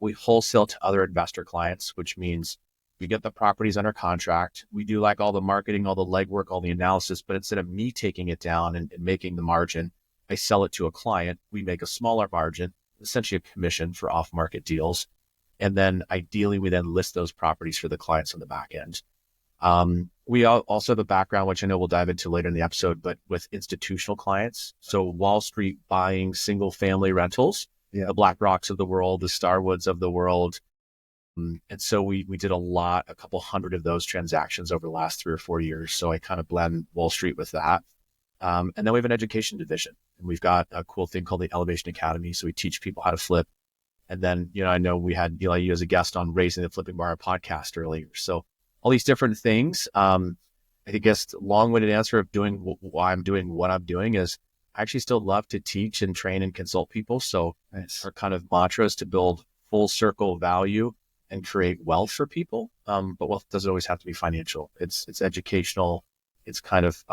We wholesale to other investor clients, which means we get the properties under contract. We do like all the marketing, all the legwork, all the analysis, but instead of me taking it down and making the margin, I sell it to a client. We make a smaller margin, essentially a commission for off-market deals. And then ideally, we then list those properties for the clients on the back end. We also have a background, which I know we'll dive into later in the episode, but with institutional clients. So Wall Street buying single family rentals, the BlackRocks of the world, the Starwoods of the world. And so we did a couple hundred of those transactions over the last 3 or 4 years. So I kind of blend Wall Street with that. And then we have an education division, and we've got a cool thing called the Elevation Academy. So we teach people how to flip. And then, I know we had Eli, you as a guest on Raising the Flipping Bar podcast earlier. So all these different things. I guess long-winded answer of doing why I'm doing what I'm doing is I actually still love to teach and train and consult people. So our kind of mantra is to build full circle value and create wealth for people. But wealth doesn't always have to be financial. It's educational. It's kind of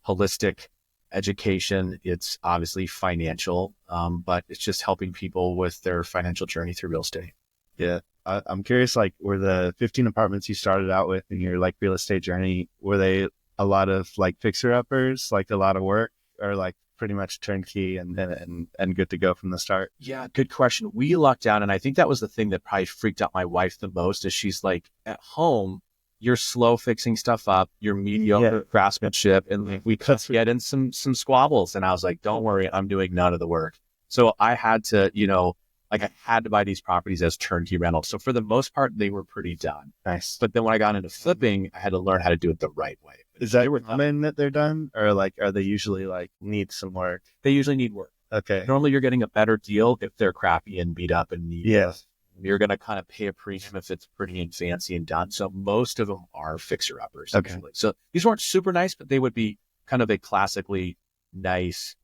holistic education. It's obviously financial, but it's just helping people with their financial journey through real estate. Yeah. I'm curious, like, were the 15 apartments you started out with in your like real estate journey, were they a lot of like fixer uppers, like a lot of work, or like pretty much turnkey and good to go from the start? Yeah, good question. We lucked out, and I think that was the thing that probably freaked out my wife the most. Is she's like, at home, you're slow fixing stuff up, you're mediocre craftsmanship, and like, we could get in some squabbles. And I was like, don't worry, I'm doing none of the work. So I had to, I had to buy these properties as turnkey rentals. So for the most part, they were pretty done. Nice. But then when I got into flipping, I had to learn how to do it the right way. Is that common that they're done, or like are they usually like need some work? They usually need work. Okay. Normally you're getting a better deal if they're crappy and beat up and need work. You're going to kind of pay a premium if it's pretty and fancy and done. So most of them are fixer-uppers. Okay. Usually. So these weren't super nice, but they would be kind of a classically nice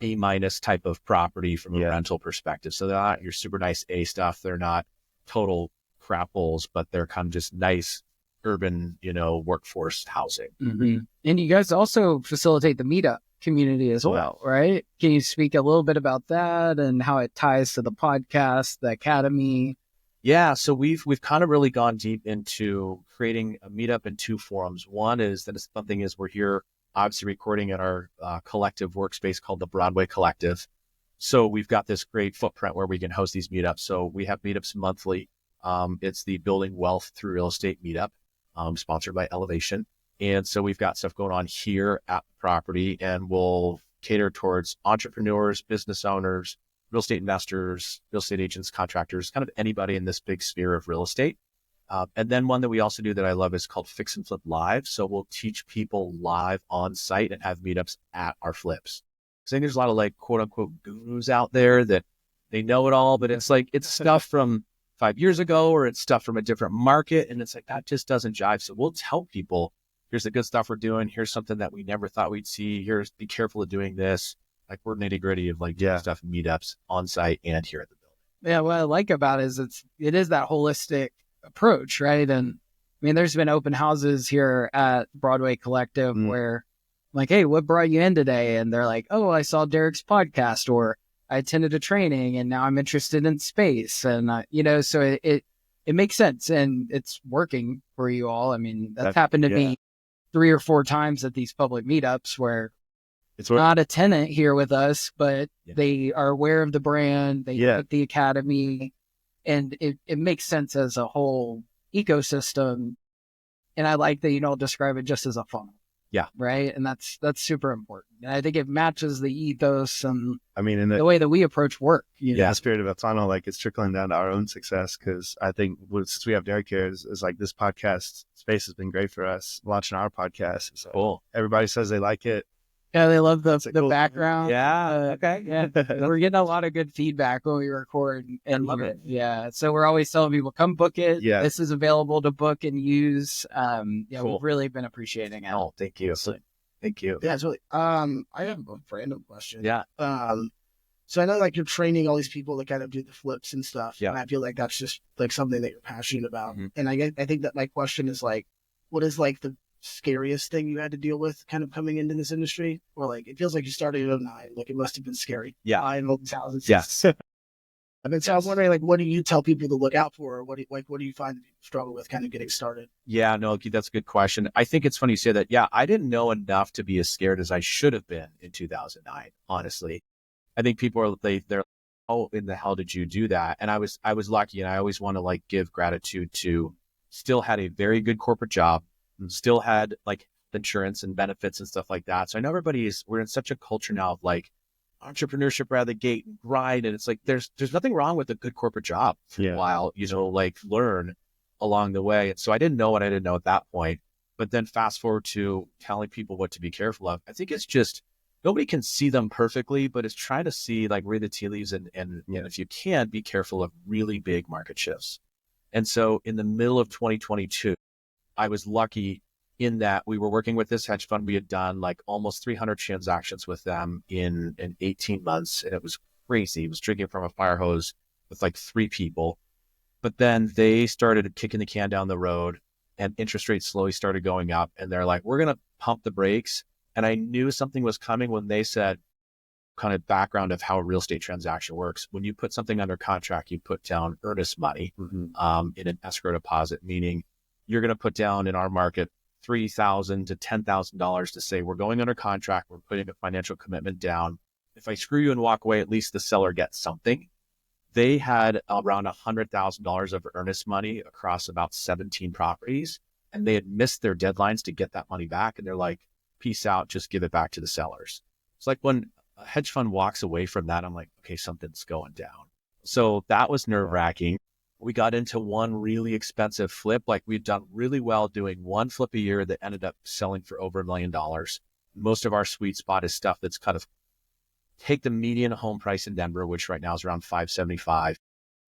A- type of property from a rental perspective. So they're not your super nice A stuff. They're not total crap holes, but they're kind of just nice urban, workforce housing. Mm-hmm. And you guys also facilitate the meetup community as well, right? Can you speak a little bit about that and how it ties to the podcast, the academy? Yeah, so we've kind of really gone deep into creating a meetup in 2 forums. One is that something is we're here obviously recording at our collective workspace called the Broadway Collective. So we've got this great footprint where we can host these meetups. So we have meetups monthly. It's the Building Wealth Through Real Estate meetup, sponsored by Elevation. And so we've got stuff going on here at the property, and we'll cater towards entrepreneurs, business owners, real estate investors, real estate agents, contractors, kind of anybody in this big sphere of real estate. And then one that we also do that I love is called Fix and Flip Live. So we'll teach people live on site and have meetups at our flips. So I think there's a lot of like quote unquote gurus out there that they know it all, but it's like, it's stuff from 5 years ago, or it's stuff from a different market. And it's like, that just doesn't jive. So we'll tell people, here's the good stuff we're doing. Here's something that we never thought we'd see. Here's, be careful of doing this. Like we're nitty gritty of like doing stuff, meetups on site and here at the building. Yeah. What I like about it is it is that holistic approach, right? And I mean, there's been open houses here at Broadway Collective where I'm like, hey, what brought you in today? And they're like, oh, I saw Derek's podcast, or I attended a training and now I'm interested in space. And, so it makes sense and it's working for you all. I mean, that's happened to me 3 or 4 times at these public meetups where it's not a tenant here with us, but they are aware of the brand. They like the academy, and it makes sense as a whole ecosystem. And I like that you don't describe it just as a funnel. Yeah. Right. And that's super important. And I think it matches the ethos and the way that we approach work. The spirit of a funnel, like it's trickling down to our own success. Cause I think since we have Derek here is like this podcast space has been great for us launching our podcast. So cool. Everybody says they like it. Yeah, they love the cool background. Yeah. Okay. Yeah. We're getting a lot of good feedback when we record. And love it. Yeah. So we're always telling people, come book it. Yeah. This is available to book and use. Cool. We've really been appreciating it. Oh, thank you. Thank you. Yeah, totally. I have a random question. Yeah. So I know like you're training all these people to kind of do the flips and stuff. Yeah. And I feel like that's just like something that you're passionate about. Mm-hmm. And I think that my question is like, what is like the scariest thing you had to deal with kind of coming into this industry? Or like, it feels like you started in 2009. Like it must have been scary. Yeah. I know thousands. Yes. And then so I was wondering, like, what do you tell people to look out for? Or what do you find that people struggle with kind of getting started? Yeah, no, that's a good question. I think it's funny you say that. Yeah, I didn't know enough to be as scared as I should have been in 2009, honestly. I think people are, they're, oh, in the hell did you do that? And I was lucky, and I always want to like give gratitude to still had a very good corporate job, and still had like insurance and benefits and stuff like that. So I know we're in such a culture now of like entrepreneurship right out of the gate and grind. And it's like, there's nothing wrong with a good corporate job while, like learn along the way. And so I didn't know what I didn't know at that point, but then fast forward to telling people what to be careful of. I think it's just, nobody can see them perfectly, but it's trying to see, like, read the tea leaves and if you can, be careful of really big market shifts. And so in the middle of 2022, I was lucky in that we were working with this hedge fund. We had done like almost 300 transactions with them in 18 months. And it was crazy. It was drinking from a fire hose with like 3 people. But then they started kicking the can down the road, and interest rates slowly started going up. And they're like, we're going to pump the brakes. And I knew something was coming when they said, kind of background of how a real estate transaction works. When you put something under contract, you put down earnest money in an escrow deposit, meaning you're going to put down, in our market, $3,000 to $10,000 to say, we're going under contract, we're putting a financial commitment down. If I screw you and walk away, at least the seller gets something. They had around $100,000 of earnest money across about 17 properties, and they had missed their deadlines to get that money back. And they're like, peace out, just give it back to the sellers. It's like when a hedge fund walks away from that, I'm like, okay, something's going down. So that was nerve-wracking. We got into one really expensive flip. Like, we've done really well doing one flip a year that ended up selling for over $1 million. Most of our sweet spot is stuff that's kind of, take the median home price in Denver, which right now is around $575.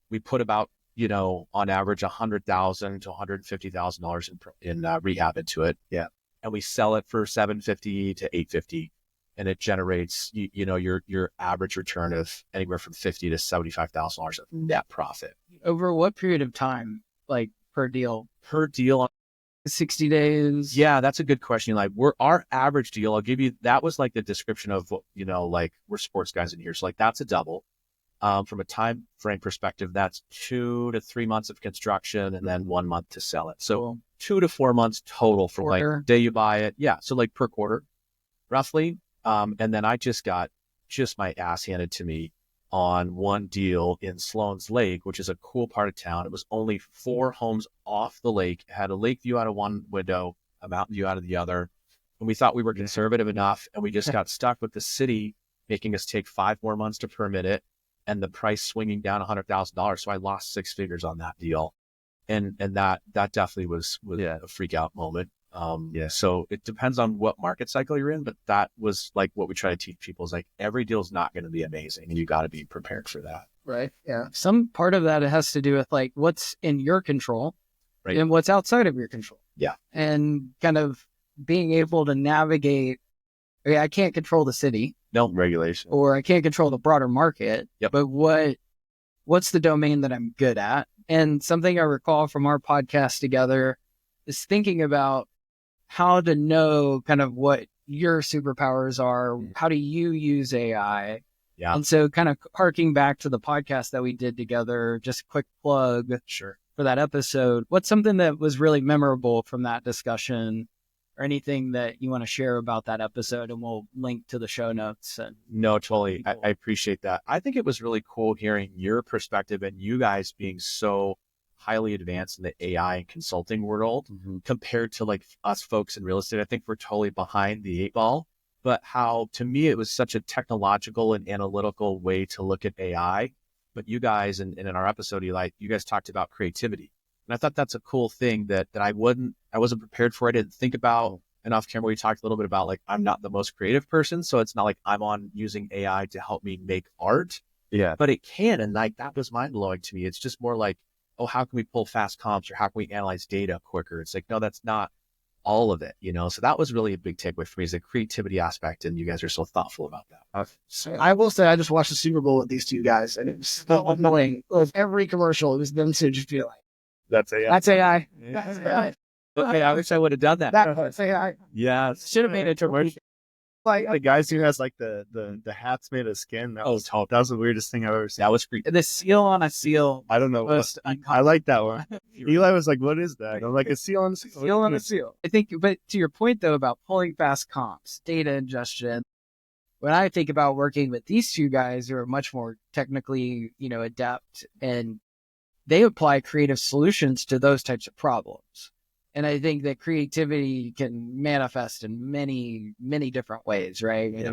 We put about, on average, $100,000 to $150,000 in rehab into it. Yeah. And we sell it for $750 to $850. And it generates, your average return of anywhere from $50,000 to $75,000 of net profit. Over what period of time, like per deal? Per deal, 60 days? Yeah, that's a good question. Like, our average deal, I'll give you, that was like the description of, like, we're sports guys in here. So like, that's a double. From a time frame perspective, that's 2 to 3 months of construction and then 1 month to sell it. So Cool. 2 to 4 months total from Quarter. like day you buy it. Yeah. So like per quarter, roughly. And then I just got my ass handed to me on one deal in Sloan's Lake, which is a cool part of town. It was only 4 homes off the lake. It had a lake view out of one window, a mountain view out of the other. And we thought we were conservative enough, and we just got stuck with the city making us take 5 more months to permit it, and the price swinging down $100,000. So I lost 6 figures on that deal. And that definitely was a freak out moment. So it depends on what market cycle you're in, but that was like what we try to teach people is like, every deal is not going to be amazing, and you got to be prepared for that. Right. Yeah. Some part of that has to do with like what's in your control, right, and what's outside of your control. Yeah. And kind of being able to navigate, okay, I can't control the city. No. Regulation. Or I can't control the broader market. Yep. But what's the domain that I'm good at? And something I recall from our podcast together is thinking about how to know kind of what your superpowers are. How do you use AI? Yeah. And so kind of harking back to the podcast that we did together, just a quick plug Sure. for that episode. What's something that was really memorable from that discussion, or anything that you want to share about that episode? And we'll link to the show notes. And no, totally. I appreciate that. I think it was really cool hearing your perspective and you guys being so highly advanced in the AI and consulting world compared to like us folks in real estate. I think we're totally behind the 8 ball, but how, to me, it was such a technological and analytical way to look at AI. But you guys, and in our episode, you guys talked about creativity. And I thought that's a cool thing that I wasn't prepared for. I didn't think about. And off camera, we talked a little bit about like, I'm not the most creative person. So it's not like I'm using AI to help me make art. Yeah. But it can. And like, that was mind blowing to me. It's just more like, oh, how can we pull fast comps, or how can we analyze data quicker? It's like, no, that's not all of it, So that was really a big takeaway for me, is the creativity aspect. And you guys are so thoughtful about that. So I will say, I just watched the Super Bowl with these two guys, and it was so annoying. With every commercial, it was them to just be like, That's AI. that's AI. Yeah. That's AI. Okay, I wish I would have done that. That's AI. Yeah. should have made it to Like the guys who has like the hats made of skin. That was the weirdest thing I've ever seen. That was creepy. The seal on a seal. I don't know. Most I like that one. Eli was like, "What is that?" I'm like, "A seal on a seal." Seal on a seal. I think, but to your point though about pulling fast comps, data ingestion. When I think about working with these two guys who are much more technically, adept, and they apply creative solutions to those types of problems. And I think that creativity can manifest in many, many different ways, right? Yeah.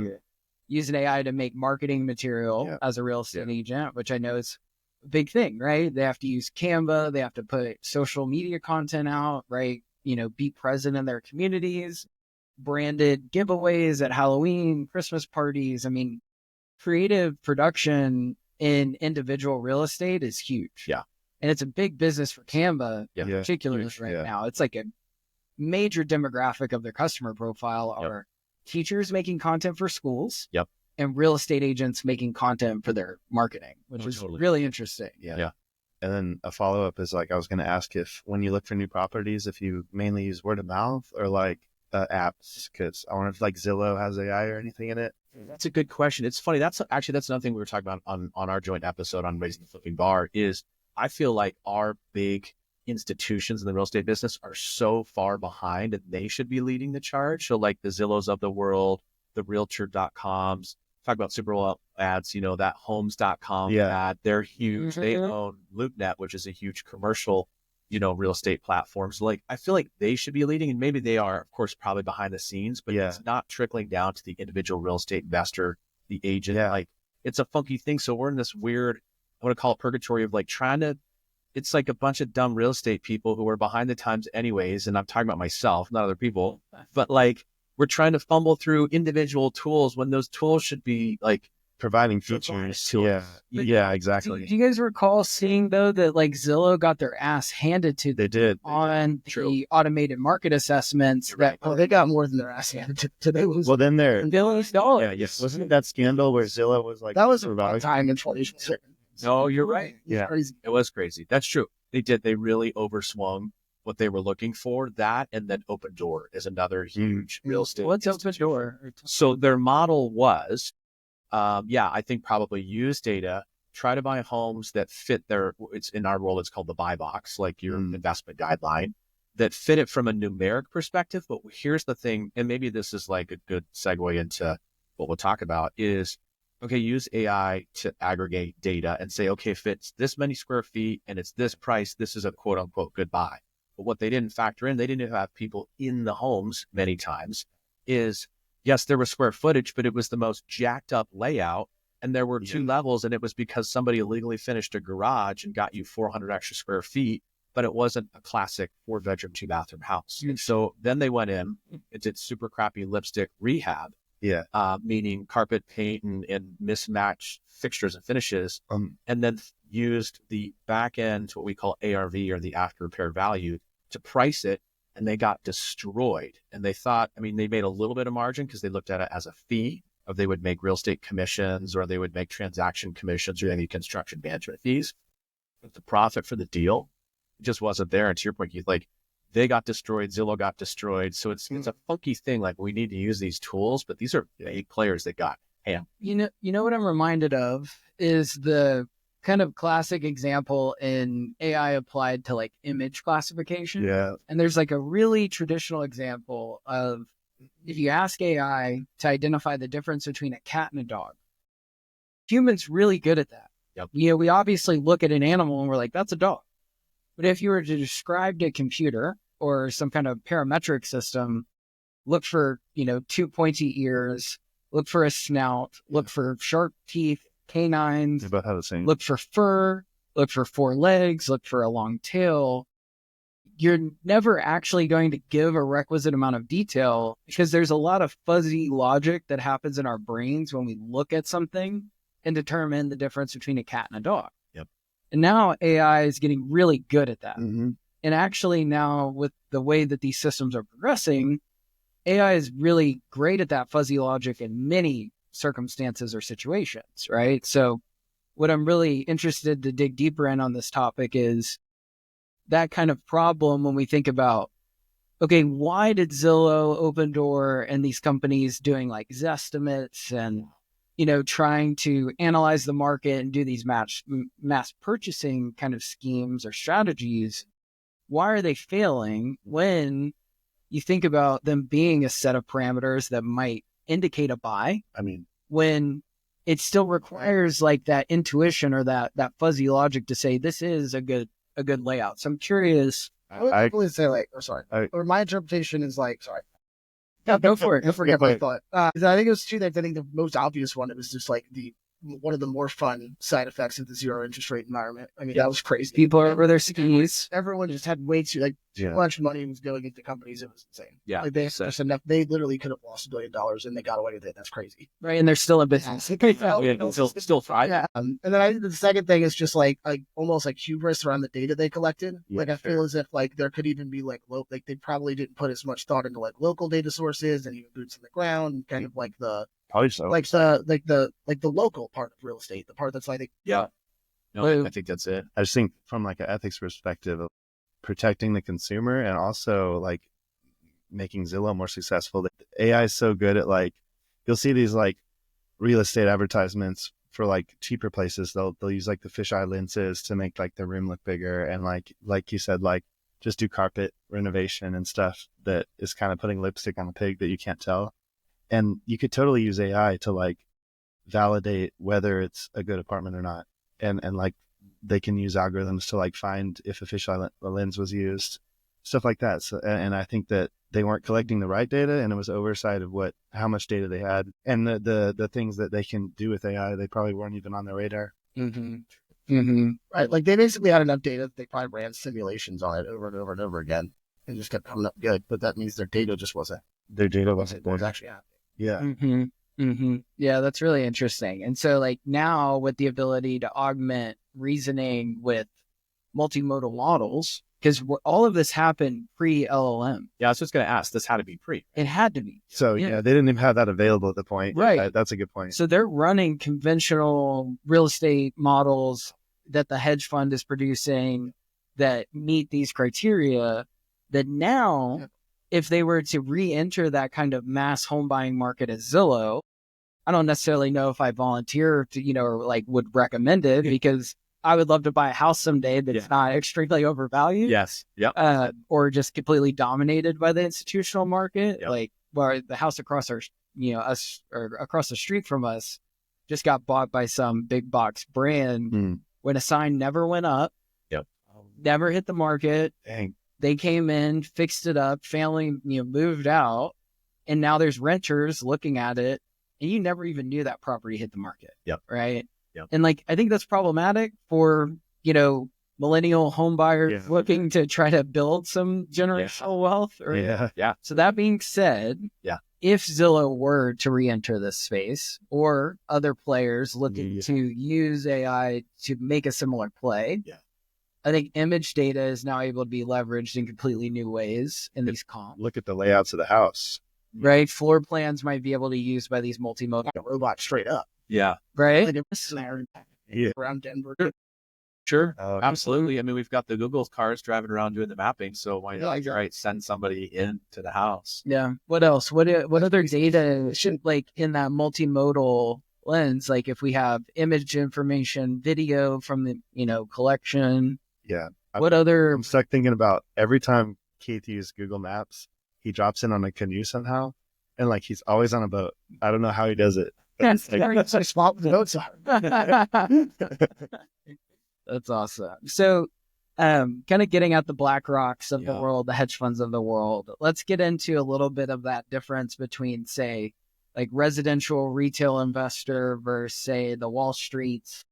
Using AI to make marketing material as a real estate agent, which I know is a big thing, right? They have to use Canva. They have to put social media content out, right? Be present in their communities, branded giveaways at Halloween, Christmas parties. I mean, creative production in individual real estate is huge. Yeah. And it's a big business for Canva, particularly right now. It's like a major demographic of their customer profile are teachers making content for schools and real estate agents making content for their marketing, which is really interesting. Yeah. And then a follow-up is like, I was going to ask if when you look for new properties, if you mainly use word of mouth or like apps, because I wonder if like Zillow has AI or anything in it. That's a good question. It's funny. That's another thing we were talking about on our joint episode on Raising the Flipping Bar is I feel like our big institutions in the real estate business are so far behind and they should be leading the charge. So like the Zillows of the world, the realtor.coms, talk about Super Bowl ads, that homes.com ad, they're huge. They own LoopNet, which is a huge commercial, real estate platform. So like, I feel like they should be leading, and maybe they are, of course, probably behind the scenes, but it's not trickling down to the individual real estate investor, the agent. Like it's a funky thing. So we're in this weird, I want to call it purgatory of like it's like a bunch of dumb real estate people who are behind the times anyways. And I'm talking about myself, not other people, but like we're trying to fumble through individual tools when those tools should be like providing features. Yeah, exactly. Do you guys recall seeing though that like Zillow got their ass handed to them? They did on the automated market assessments they got more than their ass handed to them. Well, then they're $billions. Wasn't it that scandal where Zillow was like that was a time in 2016. No, you're right. Yeah, it was crazy. That's true. They did. They really overswung what they were looking for. That and then Open Door is another huge real estate. What's Open Door? So their model was, I think probably use data, try to buy homes that fit it's in our world, it's called the buy box, like your investment guideline, that fit it from a numeric perspective. But here's the thing, and maybe this is like a good segue into what we'll talk about is, okay, use AI to aggregate data and say, okay, if it's this many square feet and it's this price, this is a quote unquote good buy. But what they didn't factor in, they didn't have people in the homes many times, is yes, there was square footage, but it was the most jacked up layout. And there were two levels, and it was because somebody illegally finished a garage and got you 400 extra square feet, but it wasn't a classic 4-bedroom, 2-bathroom house. And so then they went in and did super crappy lipstick rehab. Meaning carpet paint and mismatched fixtures and finishes, and then used the back end, what we call ARV or the after repair value, to price it, and they got destroyed. And they thought, they made a little bit of margin because they looked at it as a fee, or they would make real estate commissions, or they would make transaction commissions, or any construction management fees. But the profit for the deal just wasn't there. And to your point, Keith, like, they got destroyed, Zillow got destroyed. So it's a funky thing. Like, we need to use these tools, but these are big players that got ham. You know what I'm reminded of is the kind of classic example in AI applied to like image classification. Yeah. And there's like a really traditional example of if you ask AI to identify the difference between a cat and a dog, humans really good at that. Yep. We obviously look at an animal and we're like, that's a dog. But if you were to describe to a computer or some kind of parametric system, look for, two pointy ears, look for a snout, look for sharp teeth, canines, they both have the same. Look for fur, look for 4 legs, look for a long tail. You're never actually going to give a requisite amount of detail because there's a lot of fuzzy logic that happens in our brains when we look at something and determine the difference between a cat and a dog. And now AI is getting really good at that. And actually now with the way that these systems are progressing, AI is really great at that fuzzy logic in many circumstances or situations, right? So what I'm really interested to dig deeper in on this topic is that kind of problem when we think about, okay, why did Zillow, Open Door, and these companies doing like Zestimates and, trying to analyze the market and do these mass purchasing kind of schemes or strategies, why are they failing when you think about them being a set of parameters that might indicate a buy? I mean, when it still requires like that intuition or that fuzzy logic to say this is a good layout. So I'm curious. I would definitely say or my interpretation is Yeah, go for it. I forget my thought. 'Cause I think it was two that I think the most obvious one, it was just like one of the more fun side effects of the zero interest rate environment. I mean, that was crazy. People are over their skis. Everyone just had way too much money was going into companies. It was insane. Yeah. Like they had just enough. They literally could have lost $1 billion and they got away with it. That's crazy. Right. And they're still in business. Still thriving. Yeah. And then I think the second thing is just like almost like hubris around the data they collected. Yeah, like I feel as if like there could even be like they probably didn't put as much thought into like local data sources and even boots on the ground and kind of like the probably so. like the local part of real estate, the part that's like Yeah. No, I think that's it. I just think from like an ethics perspective of protecting the consumer and also like making Zillow more successful. AI is so good at like, you'll see these like real estate advertisements for like cheaper places. They'll use like the fisheye lenses to make like the room look bigger. And like you said, like just do carpet renovation and stuff that is kind of putting lipstick on a pig that you can't tell. And you could totally use AI to like validate whether it's a good apartment or not. And like they can use algorithms to like find if a fisheye lens was used, stuff like that. So, and I think that they weren't collecting the right data, and it was oversight of how much data they had, and the things that they can do with AI, they probably weren't even on their radar. Mm-hmm. Mm-hmm. Right, like they basically had enough data that they probably ran simulations on it over and over and over again, and just kept coming up good. But that means their data just wasn't. Their data What wasn't was there. actually happening. Yeah. Mm-hmm. Mm-hmm. Yeah, that's really interesting. And so like now with the ability to augment reasoning with multimodal models, because all of this happened pre-LLM. Yeah, I was just going to ask, this had to be pre. It had to be. So yeah, they didn't even have that available at the point. Right. That's a good point. So they're running conventional real estate models that the hedge fund is producing that meet these criteria that now, if they were to re-enter that kind of mass home buying market as Zillow, I don't necessarily know if I volunteer to, or like would recommend it because I would love to buy a house someday that's not extremely overvalued. Yes. Yep. Or just completely dominated by the institutional market. Yep. Like where the house across our, us or across the street from us just got bought by some big box brand when a sign never went up. Yep. Never hit the market. Dang. They came in, fixed it up, family, moved out, and now there's renters looking at it, and you never even knew that property hit the market. Yep. Right. Yep. And like, I think that's problematic for, millennial home buyers looking to try to build some generational wealth. Yeah. So that being said, if Zillow were to re-enter this space or other players looking to use AI to make a similar play, I think image data is now able to be leveraged in completely new ways in these comps. Look at the layouts of the house. Right? Floor plans might be able to be used by these multimodal Robot straight up. Yeah. right? Like a scenario around Denver. Sure. Oh, Absolutely. I mean, we've got the Google cars driving around doing the mapping. So why not, exactly. send somebody into the house? Yeah. What else? What other data should like in that multimodal lens? Like if we have image information, video from the collection. Yeah. What other? I'm stuck thinking about every time Keith used Google Maps, he drops in on a canoe somehow, and like he's always on a boat. I don't know how he does it. That's It's a spot with boats are. That's awesome. So, kind of getting at the BlackRocks of the world, the hedge funds of the world. Let's get into a little bit of that difference between, say, like residential retail investor versus, say, the Wall Streets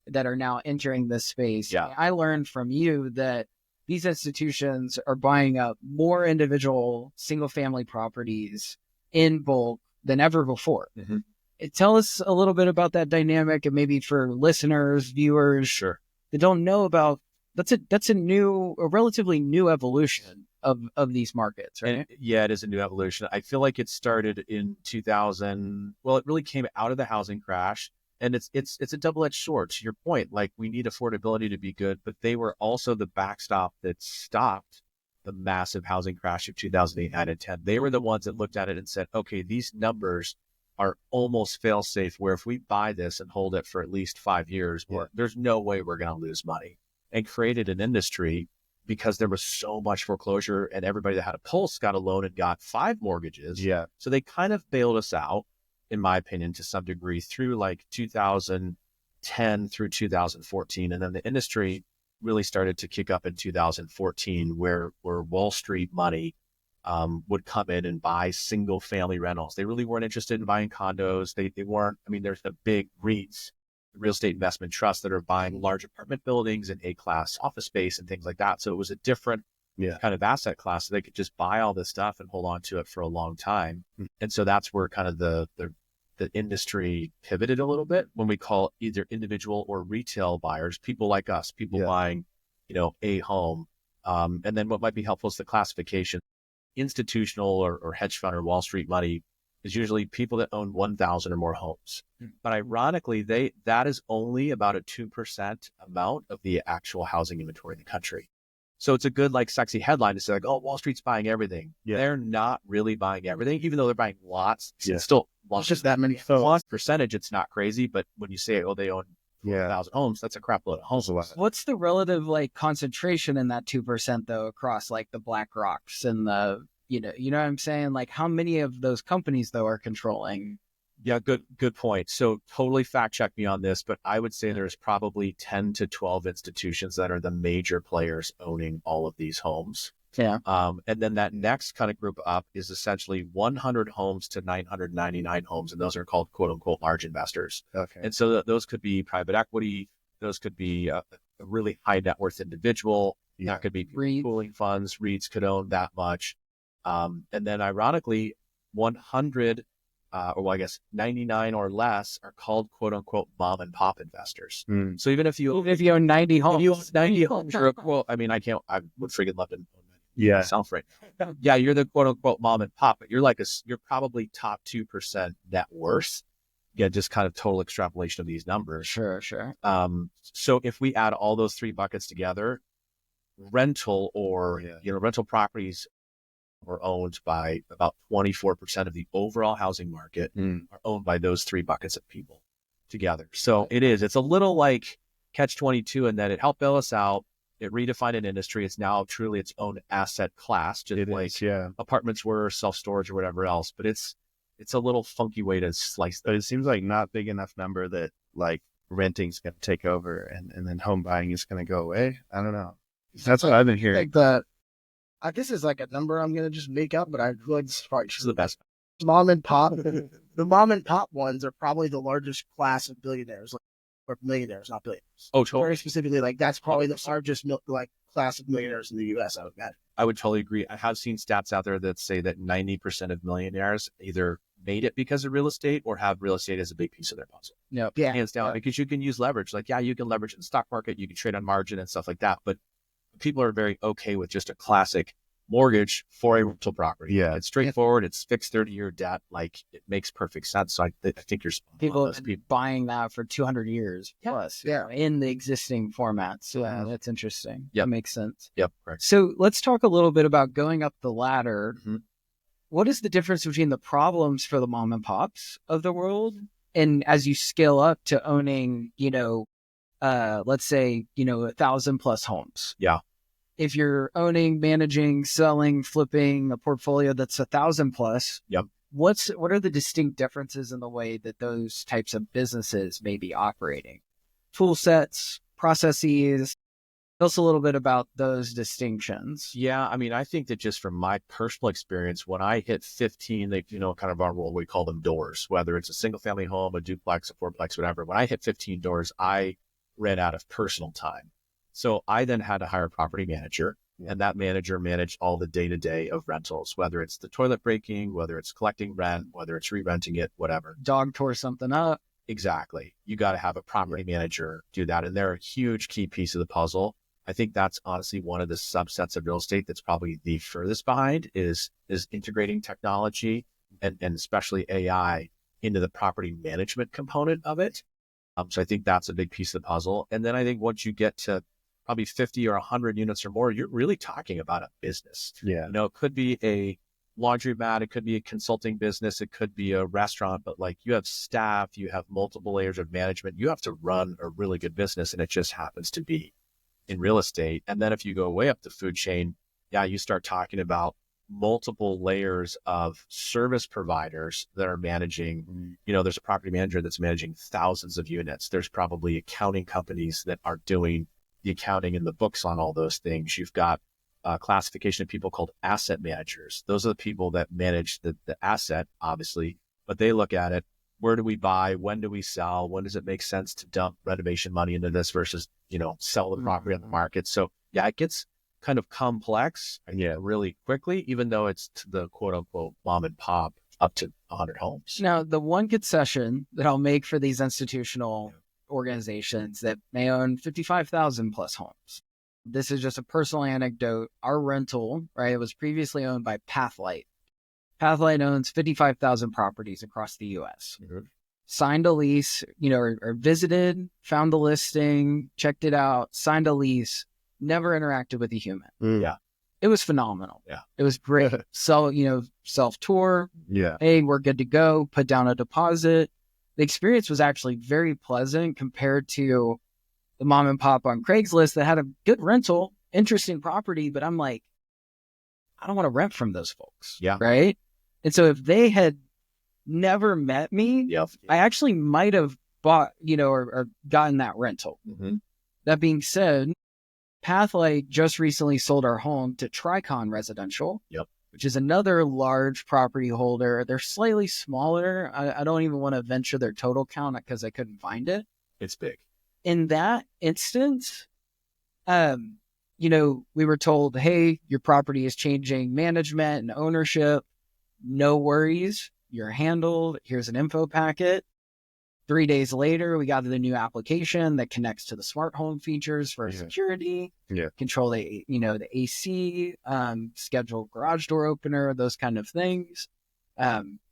that are now entering this space. Yeah. I learned from you that these institutions are buying up more individual single-family properties in bulk than ever before. Mm-hmm. Tell us a little bit about that dynamic, and maybe for listeners, viewers, that don't know about that's a relatively new evolution of these markets, right? And, it is a new evolution. I feel like it started in 2000. Well, it really came out of the housing crash, and it's a double-edged sword. To your point, like we need affordability to be good, but they were also the backstop that stopped the massive housing crash of 2008, 9, and 10. They were the ones that looked at it and said, okay, these numbers are almost fail safe, where if we buy this and hold it for at least 5 years, there's no way we're going to lose money, and created an industry because there was so much foreclosure and everybody that had a pulse got a loan and got 5 mortgages. Yeah. So they kind of bailed us out, in my opinion, to some degree through like 2010 through 2014. And then the industry really started to kick up in 2014, where Wall Street money would come in and buy single family rentals. They really weren't interested in buying condos. They weren't, I mean, there's the big REITs, real estate investment trusts, that are buying large apartment buildings and A-class office space and things like that. So it was a different kind of asset class. So they could just buy all this stuff and hold on to it for a long time. And so that's where kind of the industry pivoted a little bit, when we call either individual or retail buyers, people like us, people buying, a home. And then what might be helpful is the classification. Institutional or hedge fund or Wall Street money is usually people that own 1,000 or more homes. But ironically, that is only about a 2% amount of the actual housing inventory in the country. So it's a good, like, sexy headline to say, like, oh, Wall Street's buying everything. They're not really buying everything, even though they're buying lots. It's still It's just that many. percentage. It's not crazy. But when you say, oh, they own 1,000 homes, that's a crap load of homes. What's the relative like concentration in that 2% though, across like the BlackRocks and the, you know what I'm saying? Like, how many of those companies though are controlling? Yeah, good point. So totally fact check me on this, but I would say there's probably 10 to 12 institutions that are the major players owning all of these homes. Yeah. And then that next kind of group up is essentially 100 homes to 999 homes. And those are called quote unquote large investors. Okay. And so those could be private equity. Those could be a really high net worth individual. That could be pooling funds. REITs could own that much. And then ironically, 100 or I guess 99 or less are called quote unquote mom and pop investors. So even if you own 90 homes, you own 90 homes, you're I would freaking love to own myself right now. Yeah, you're the quote unquote mom and pop, but you're probably top 2% net worth. Yeah, just kind of total extrapolation of these numbers. Sure. So if we add all those 3 buckets together, rental or rental properties are owned by about 24% of the overall housing market are owned by those 3 buckets of people together. So it's a little like catch-22 in that it helped bail us out. It redefined an industry. It's now truly its own asset class, just apartments were, self-storage or whatever else. But it's a little funky way to slice that. But it seems like not big enough number that like renting's going to take over and then home buying is going to go away. I don't know. That's what I've been hearing. This is like a number I'm going to just make up, but I feel like this is probably This is the best. Mom and pop. The mom and pop ones are probably the largest class of billionaires, or millionaires, not billionaires. Oh, totally. Very specifically, like that's probably the largest class of millionaires in the U.S. I would imagine. I would totally agree. I have seen stats out there that say that 90% of millionaires either made it because of real estate or have real estate as a big piece of their puzzle. Yeah, hands down, because you can use leverage. Like, you can leverage in the stock market, you can trade on margin and stuff like that. But people are very okay with just a classic mortgage for a rental property. Yeah. It's straightforward. It's fixed 30-year debt. Like, it makes perfect sense. So I think you're people have been buying that for 200 years plus in the existing formats. So that's interesting. Yep. That makes sense. Yep. Correct. So let's talk a little bit about going up the ladder. What is the difference between the problems for the mom and pops of the world and as you scale up to owning, let's say, 1,000 plus homes? Yeah. If you're owning, managing, selling, flipping a portfolio that's 1,000 plus, what are the distinct differences in the way that those types of businesses may be operating? Tool sets, processes. Tell us a little bit about those distinctions. Yeah, I mean, I think that just from my personal experience, when I hit 15, they, kind of our role, we call them doors, whether it's a single family home, a duplex, a fourplex, whatever. When I hit 15 doors, I ran out of personal time. So I then had to hire a property manager, and that manager managed all the day-to-day of rentals, whether it's the toilet breaking, whether it's collecting rent, whether it's re-renting it, whatever. Dog tore something up. Exactly. You got to have a property manager do that. And they're a huge key piece of the puzzle. I think that's honestly one of the subsets of real estate that's probably the furthest behind is integrating technology and especially AI into the property management component of it. So I think that's a big piece of the puzzle. And then I think once you get to probably 50 or 100 units or more, you're really talking about a business. Yeah. You know, it could be a laundromat, it could be a consulting business, it could be a restaurant, but like you have staff, you have multiple layers of management, you have to run a really good business, and it just happens to be in real estate. And then if you go way up the food chain, yeah, you start talking about multiple layers of service providers that are managing, you know, there's a property manager that's managing thousands of units. There's probably accounting companies that are doing the accounting and the books on all those things. You've got classification of people called asset managers. Those are the people that manage the asset, obviously, but they look at it. Where do we buy? When do we sell? When does it make sense to dump renovation money into this versus, you know, sell the property on the market? So yeah, it gets kind of complex really quickly, even though it's to the quote unquote mom and pop up to 100 homes. Now, the one concession that I'll make for these institutional organizations that may own 55,000 plus homes. This is just a personal anecdote. Our rental, right, it was previously owned by Pathlight. Pathlight owns 55,000 properties across the U.S. Mm-hmm. Signed a lease, you know, or visited, found the listing, checked it out, signed a lease, never interacted with a human. Yeah. It was phenomenal. Yeah. It was great. Self-tour. Yeah. Hey, we're good to go. Put down a deposit. The experience was actually very pleasant compared to the mom and pop on Craigslist that had a good rental, interesting property, but I'm like, I don't want to rent from those folks. Yeah. Right. And so if they had never met me, Yep. I actually might have bought, you know, or gotten that rental. Mm-hmm. That being said, Pathlight just recently sold our home to Tricon Residential, which is another large property holder. They're slightly smaller. I don't even want to venture their total count because I couldn't find it. It's big. In that instance, you know, we were told, hey, your property is changing management and ownership. No worries. You're handled. Here's an info packet. 3 days later, we got the new application that connects to the smart home features for security, control the, you know, the AC, schedule garage door opener, those kind of things.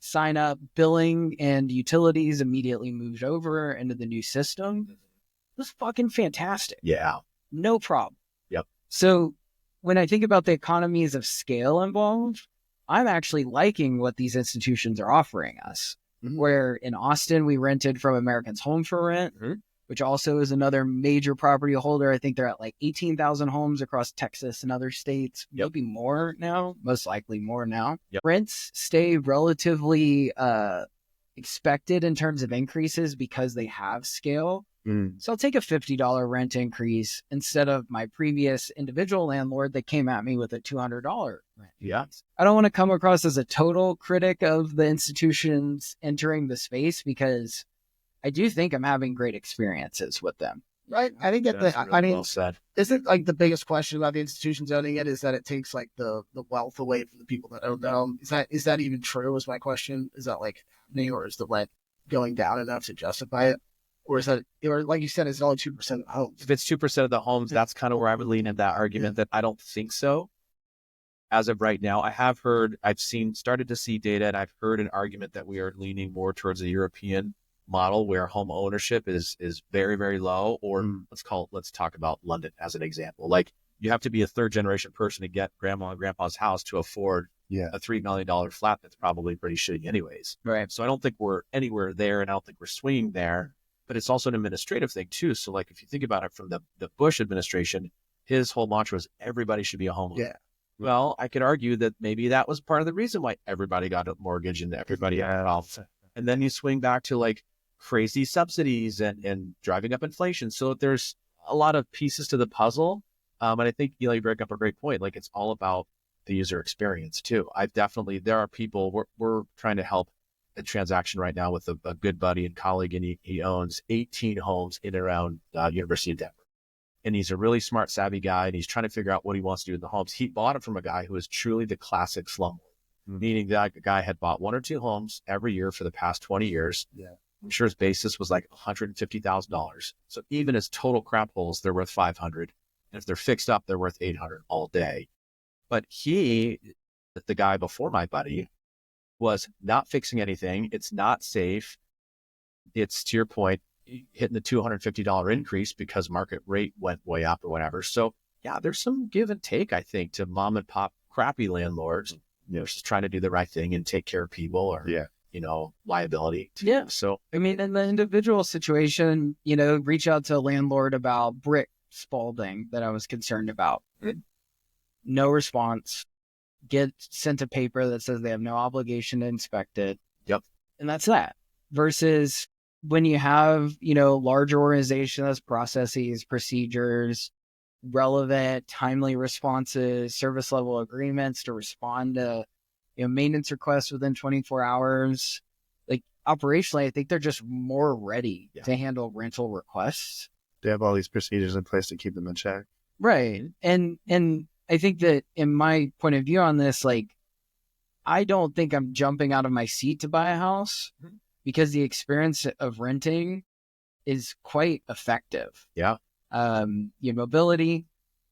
Sign up, billing and utilities immediately moved over into the new system. It was fucking fantastic. Yeah. No problem. Yep. So when I think about the economies of scale involved, I'm actually liking what these institutions are offering us. Mm-hmm. Where in Austin, we rented from Americans Home for Rent, which also is another major property holder. I think they're at like 18,000 homes across Texas and other states, maybe more now, most likely more now. Rents stay relatively expected in terms of increases because they have scale. So I'll take a $50 rent increase instead of my previous individual landlord that came at me with a $200 rent. Yeah. I don't want to come across as a total critic of the institutions entering the space because I do think I'm having great experiences with them. Right. I think that well said. Isn't like the biggest question about the institutions owning it is that it takes like the wealth away from the people that own them. Is that even true? Is my question. Is that like happening, or is the rent going down enough to justify it? Or is that, or like you said, is it only 2% of the homes? If it's 2% of the homes, that's kind of where I would lean in that argument that I don't think so. As of right now, started to see data, and I've heard an argument that we are leaning more towards a European model where home ownership is very, very low. Or let's talk about London as an example. Like you have to be a third generation person to get grandma and grandpa's house to afford a $3 million flat that's probably pretty shitty anyways. Right. So I don't think we're anywhere there, and I don't think we're swinging there. But it's also an administrative thing too. So like if you think about it from the Bush administration, his whole mantra was everybody should be a homeowner. Yeah. Well, I could argue that maybe that was part of the reason why everybody got a mortgage and everybody had a house. And then you swing back to like crazy subsidies and driving up inflation. So there's a lot of pieces to the puzzle. And I think you bring up a great point. Like it's all about the user experience too. There are people, we're trying to help a transaction right now with a good buddy and colleague, and he owns 18 homes in and around University of Denver. And he's a really smart, savvy guy, and he's trying to figure out what he wants to do in the homes. He bought it from a guy who is truly the classic slumlord, meaning that the guy had bought 1 or 2 homes every year for the past 20 years. Yeah. I'm sure his basis was like $150,000. So even his total crap holes, they're worth $500. And if they're fixed up, they're worth $800 all day. But the guy before my buddy, was not fixing anything. It's not safe. It's, to your point, hitting the $250 increase because market rate went way up or whatever. So yeah, there's some give and take, I think, to mom and pop crappy landlords, just trying to do the right thing and take care of people or, liability. Yeah. So, I mean, in the individual situation, reach out to a landlord about brick spalding that I was concerned about. No response. Get sent a paper that says they have no obligation to inspect it. Yep. And that's that. Versus when you have, larger organizations, processes, procedures, relevant, timely responses, service level agreements to respond to, maintenance requests within 24 hours. Like operationally, I think they're just more ready to handle rental requests. They have all these procedures in place to keep them in check. Right. And I think that in my point of view on this, like, I don't think I'm jumping out of my seat to buy a house because the experience of renting is quite effective. Yeah. Your mobility,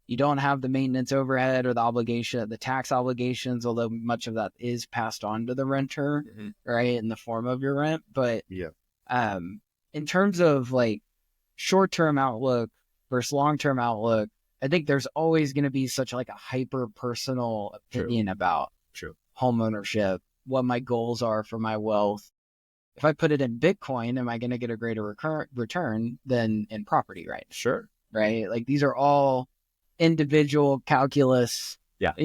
you don't have the maintenance overhead or the obligation, the tax obligations, although much of that is passed on to the renter, right, in the form of your rent. But in terms of like short-term outlook versus long-term outlook, I think there's always going to be such like a hyper-personal opinion about home ownership, what my goals are for my wealth. If I put it in Bitcoin, am I going to get a greater return than in property, right? Sure. Right? Like these are all individual calculus, that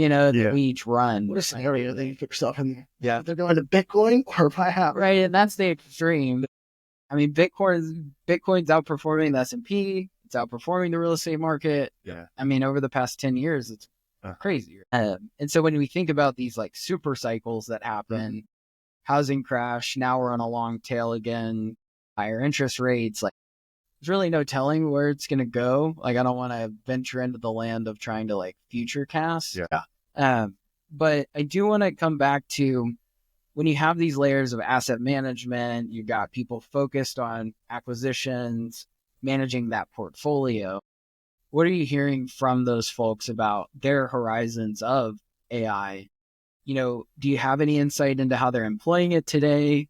we each run. What a scenario that you put yourself in there. Yeah. They're going to Bitcoin or buy a house. Right, and that's the extreme. I mean, Bitcoin's outperforming the S&P. It's outperforming the real estate market. Yeah. I mean, over the past 10 years, it's crazy. And so when we think about these like super cycles that happen, housing crash, now we're on a long tail again, higher interest rates, like there's really no telling where it's going to go. Like, I don't want to venture into the land of trying to like future cast. Yeah. But I do want to come back to when you have these layers of asset management, you've got people focused on acquisitions, managing that portfolio. What are you hearing from those folks about their horizons of AI? Do you have any insight into how they're employing it today?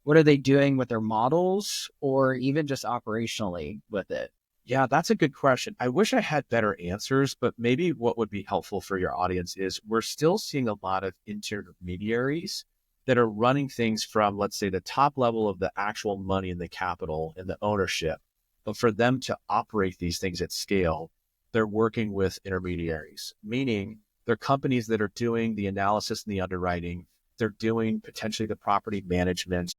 What are they doing with their models or even just operationally with it? Yeah, that's a good question. I wish I had better answers, but maybe what would be helpful for your audience is we're still seeing a lot of intermediaries that are running things from, let's say, the top level of the actual money and the capital and the ownership. But for them to operate these things at scale, they're working with intermediaries, meaning they're companies that are doing the analysis and the underwriting. They're doing potentially the property management.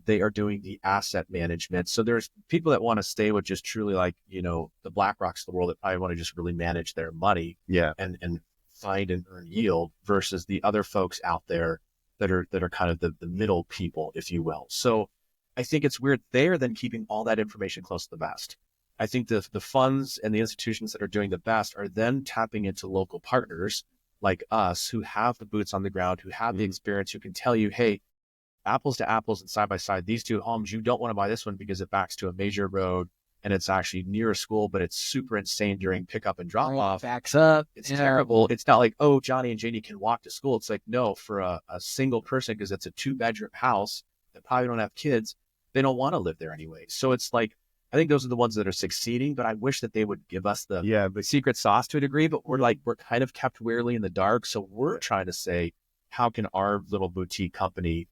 They are doing the asset management. So there's people that want to stay with just truly like, the BlackRocks of the world that probably want to just really manage their money and find and earn yield versus the other folks out there that are kind of the middle people, if you will. So I think it's weird. They're then keeping all that information close to the vest. I think the funds and the institutions that are doing the best are then tapping into local partners like us who have the boots on the ground, who have the experience, who can tell you, hey, apples to apples and side by side, these two homes, you don't want to buy this one because it backs to a major road and it's actually near a school, but it's super insane during pickup and drop off. Backs up. It's terrible. It's not like, oh, Johnny and Janie can walk to school. It's like, no, for a single person, because it's a 2-bedroom house that probably don't have kids, they don't want to live there anyway. So it's like, I think those are the ones that are succeeding, but I wish that they would give us the secret sauce to a degree, but we're kind of kept weirdly in the dark. So we're trying to say, how can our little boutique company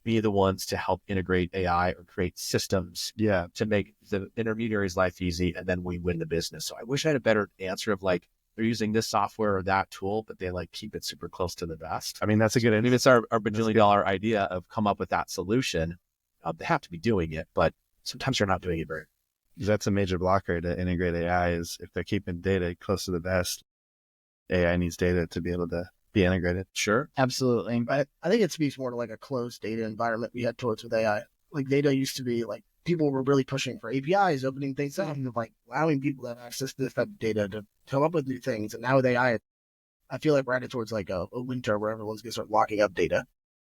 be the ones to help integrate AI or create systems to make the intermediary's life easy, and then we win the business. So I wish I had a better answer of like, they're using this software or that tool, but they like keep it super close to the vest. I mean, that's a good I mean, it's our bajillion dollar idea of come up with that solution. They have to be doing it, but sometimes they're not doing it very. That's a major blocker to integrate AI is if they're keeping data close to the vest, AI needs data to be able to be integrated. Sure. Absolutely. But I think it speaks more to like a closed data environment we head towards with AI. Like data used to be like people were really pushing for APIs, opening things up, and like allowing people to have access to this type of data to come up with new things. And now with AI, I feel like we're headed towards like a winter where everyone's going to start locking up data.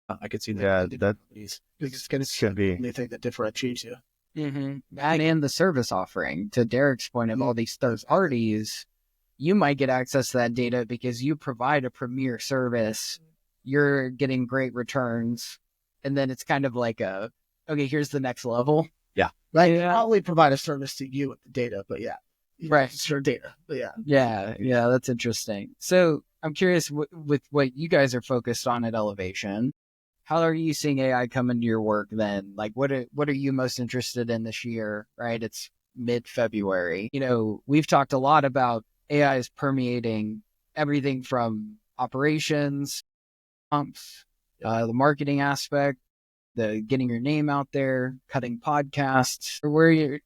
I could see that. Yeah, that it's going should be the thing that differentiates you. And the service offering, to Derek's point of all these third parties, you might get access to that data because you provide a premier service. You're getting great returns. And then it's kind of like okay, here's the next level. Like, Yeah. probably provide a service to you with the data, but yeah. Right. Sure, data, but yeah. Yeah, that's interesting. So I'm curious with what you guys are focused on at Elevation, how are you seeing AI come into your work then? Like, what are you most interested in this year, right? It's mid-February. We've talked a lot about AI is permeating everything from operations, the marketing aspect, the getting your name out there, cutting podcasts. Where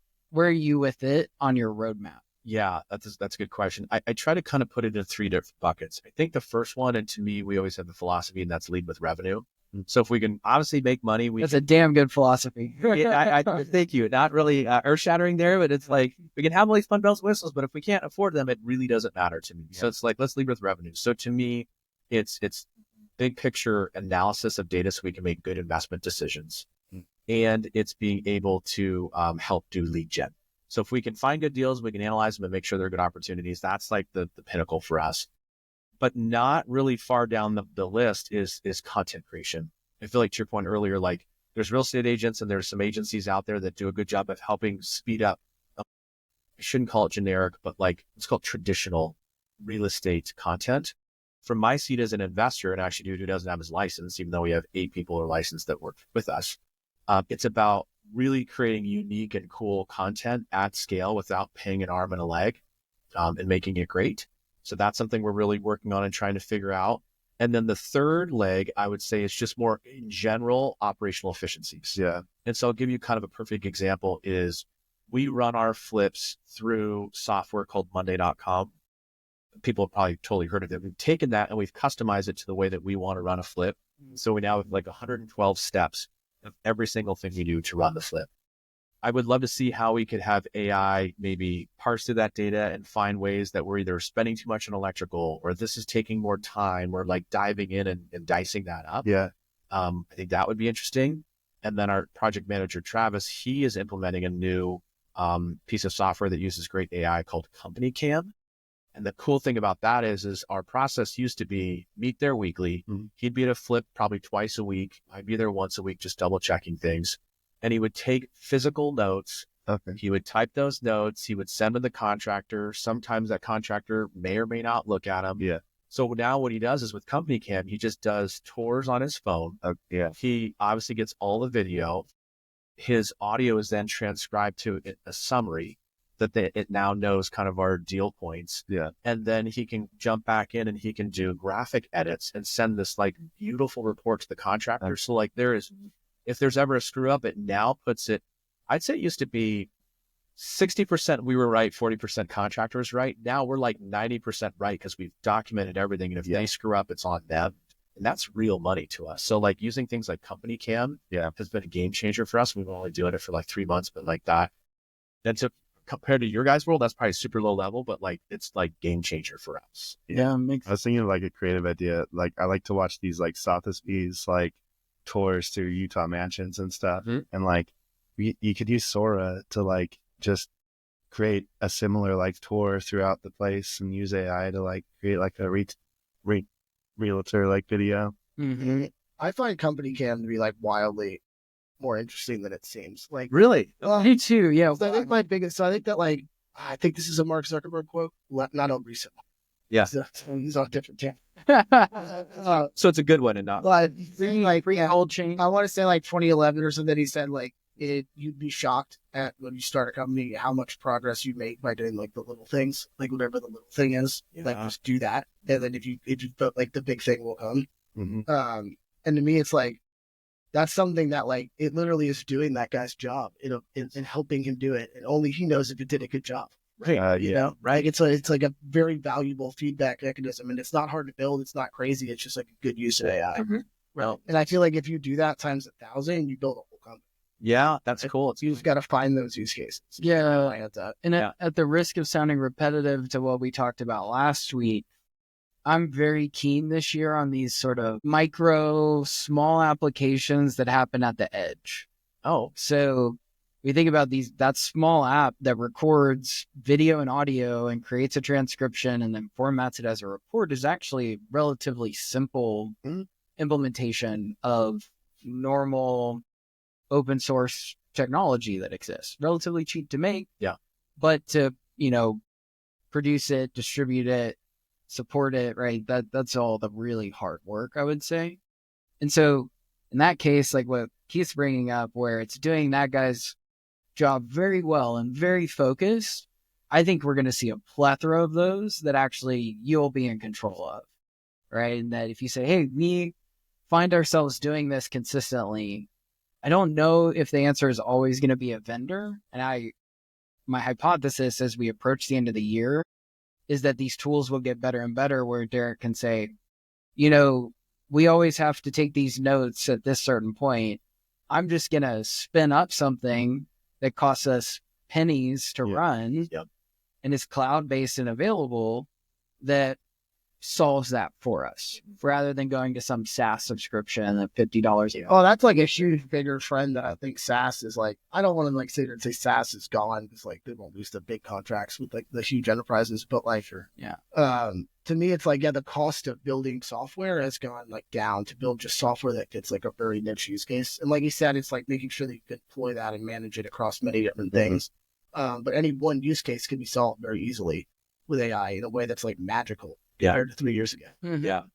are you with it on your roadmap? Yeah, that's a good question. I try to kind of put it in three different buckets. I think the first one, and to me, we always have the philosophy, and that's lead with revenue. So if we can obviously make money, That's a damn good philosophy. I thank you. Not really earth shattering there, but it's like we can have all these fun bells and whistles, but if we can't afford them, it really doesn't matter to me. So it's like, let's lead with revenue. So to me, it's big picture analysis of data so we can make good investment decisions. And it's being able to help do lead gen. So if we can find good deals, we can analyze them and make sure they're good opportunities. That's like the pinnacle for us. But not really far down the list is content creation. I feel like to your point earlier, like there's real estate agents and there's some agencies out there that do a good job of helping speed up. I shouldn't call it generic, but like it's called traditional real estate content. From my seat as an investor, and actually dude who doesn't have his license, even though we have 8 people who are licensed that work with us, it's about really creating unique and cool content at scale without paying an arm and a leg, and making it great. So that's something we're really working on and trying to figure out. And then the third leg, I would say, is just more in general operational efficiencies. Yeah. And so I'll give you kind of a perfect example is we run our flips through software called Monday.com. People have probably totally heard of it. We've taken that and we've customized it to the way that we want to run a flip. So we now have like 112 steps of every single thing we do to run the flip. I would love to see how we could have AI maybe parse through that data and find ways that we're either spending too much on electrical or this is taking more time. We're like diving in and dicing that up. Yeah. I think that would be interesting. And then our project manager, Travis, he is implementing a new piece of software that uses great AI called Company Cam. And the cool thing about that is our process used to be meet there weekly. Mm-hmm. He'd be at a flip probably twice a week. I'd be there once a week, just double checking things. And he would take physical notes. Okay. He would type those notes. He would send them to the contractor. Sometimes that contractor may or may not look at them. Yeah. So now what he does is with Company Cam, he just does tours on his phone. Yeah. He obviously gets all the video. His audio is then transcribed to a summary that it now knows kind of our deal points. Yeah. And then he can jump back in and he can do graphic edits and send this like beautiful report to the contractor. So like if there's ever a screw up, it now puts it, I'd say it used to be 60% we were right, 40% contractors right. Now we're like 90% right because we've documented everything. And if they screw up, it's on them. And that's real money to us. So like using things like Company Cam has been a game changer for us. We've only doing it for like 3 months, but like that. Then to compared to your guys' world, that's probably super low level, but like it's like game changer for us. Yeah, I was thinking of like a creative idea. Like I like to watch these like Sotheby's like tours through Utah mansions and stuff. Mm-hmm. And like you could use Sora to like just create a similar like tour throughout the place and use AI to like create like a realtor like video. Mm-hmm. I find Company Cam to be like wildly more interesting than it seems. Like really, me too. Yeah, so I think my biggest. So I think that like I think this is a Mark Zuckerberg quote, not a recent one. Yeah, he's on a different channel. So it's a good one and not. But like old change. I want to say like 2011 or something. He said like you'd be shocked at when you start a company how much progress you make by doing like the little things, like whatever the little thing is. Yeah. Like just do that, and then if you put like the big thing will come. Mm-hmm. And to me, it's like. That's something that, like, it literally is doing that guy's job in helping him do it, and only he knows if it did a good job. Right. You know, right? It's like a very valuable feedback mechanism, and it's not hard to build. It's not crazy. It's just like a good use of AI. Mm-hmm. Well, and I feel like if you do that times 1,000, you build a whole company. Yeah, that's cool. You just got to find those use cases. Yeah. And at the risk of sounding repetitive to what we talked about last week, I'm very keen this year on these sort of micro, small applications that happen at the edge. Oh, so we think about that small app that records video and audio and creates a transcription and then formats it as a report is actually relatively simple implementation of normal open source technology that exists. Relatively cheap to make. Yeah. But to, produce it, distribute it, support it, right? That's all the really hard work, I would say. And so in that case, like what Keith's bringing up, where it's doing that guy's job very well and very focused, I think we're going to see a plethora of those that actually you'll be in control of, right? And that if you say, hey, we find ourselves doing this consistently, I don't know if the answer is always going to be a vendor. And my hypothesis as we approach the end of the year is that these tools will get better and better, where Derek can say, we always have to take these notes at this certain point. I'm just going to spin up something that costs us pennies to run and is cloud-based and available that solves that for us, rather than going to some SaaS subscription at $50. Oh, that's like a huge bigger trend that I think SaaS is like. I don't want to like sit here and say SaaS is gone, because like they won't lose the big contracts with like the huge enterprises, but like to me it's like, the cost of building software has gone like down to build just software that fits like a very niche use case. And like you said, it's like making sure that you can deploy that and manage it across many different things. But any one use case can be solved very easily with AI in a way that's like magical compared to 3 years ago.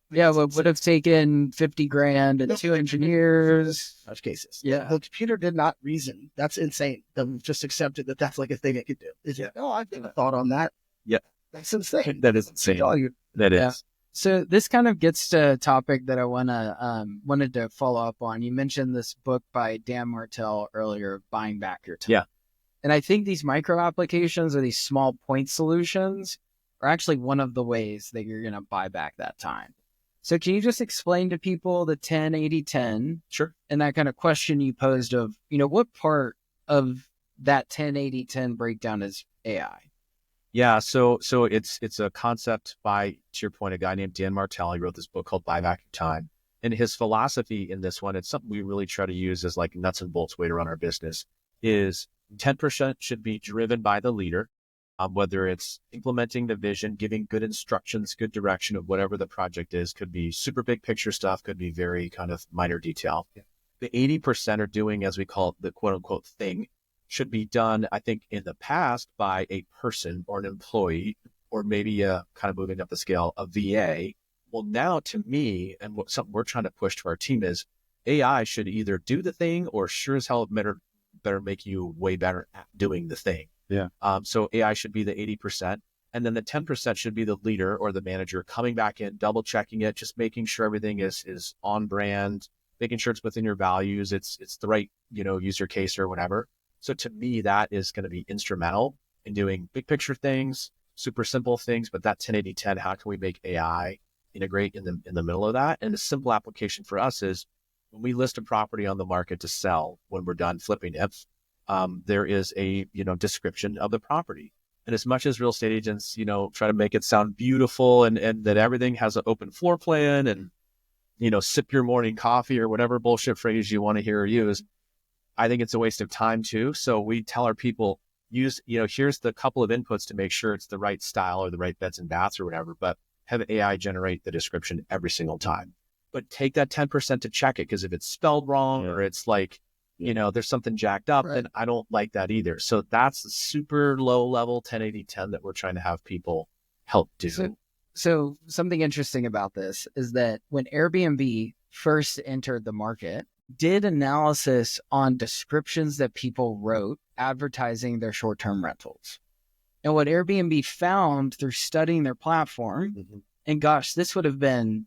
Yeah, what would have taken $50,000 and 2 engineers. Such cases. Yeah. The computer did not reason. That's insane. They just accepted that that's like a thing it could do. It's like, I've never thought on that. Yeah. That's insane. That is insane. That is. So this kind of gets to a topic that I wanted to follow up on. You mentioned this book by Dan Martell earlier, Buying Back Your Time. Yeah. And I think these micro applications or these small point solutions are actually one of the ways that you're going to buy back that time. So can you just explain to people the 10-80-10? Sure. And that kind of question you posed of, what part of that 10-80-10 breakdown is AI? Yeah. So it's a concept by, to your point, a guy named Dan Martell. He wrote this book called Buy Back Your Time. And his philosophy in this one, it's something we really try to use as like nuts and bolts way to run our business, is 10% should be driven by the leader. Whether it's implementing the vision, giving good instructions, good direction of whatever the project is, could be super big picture stuff, could be very kind of minor detail. Yeah. The 80% are doing, as we call it, the quote unquote thing, should be done, I think, in the past by a person or an employee, or maybe kind of moving up the scale, a VA. Well, now to me, and what something we're trying to push to our team is AI should either do the thing or sure as hell better make you way better at doing the thing. Yeah. So AI should be the 80%. And then the 10% should be the leader or the manager coming back in, double checking it, just making sure everything is on brand, making sure it's within your values. It's the right, user case or whatever. So to me, that is going to be instrumental in doing big picture things, super simple things, but that 10-80-10, how can we make AI integrate in the middle of that? And a simple application for us is when we list a property on the market to sell, when we're done flipping it, there is a, description of the property. And as much as real estate agents, try to make it sound beautiful and that everything has an open floor plan and, sip your morning coffee or whatever bullshit phrase you want to hear or use, I think it's a waste of time too. So we tell our people, here's the couple of inputs to make sure it's the right style or the right beds and baths or whatever, but have AI generate the description every single time. But take that 10% to check it, because if it's spelled wrong or it's like, there's something jacked up, then I don't like that either. So that's the super low level 10-80-10 that we're trying to have people help do. So something interesting about this is that when Airbnb first entered the market, did analysis on descriptions that people wrote advertising their short-term rentals. And what Airbnb found through studying their platform, and gosh, this would have been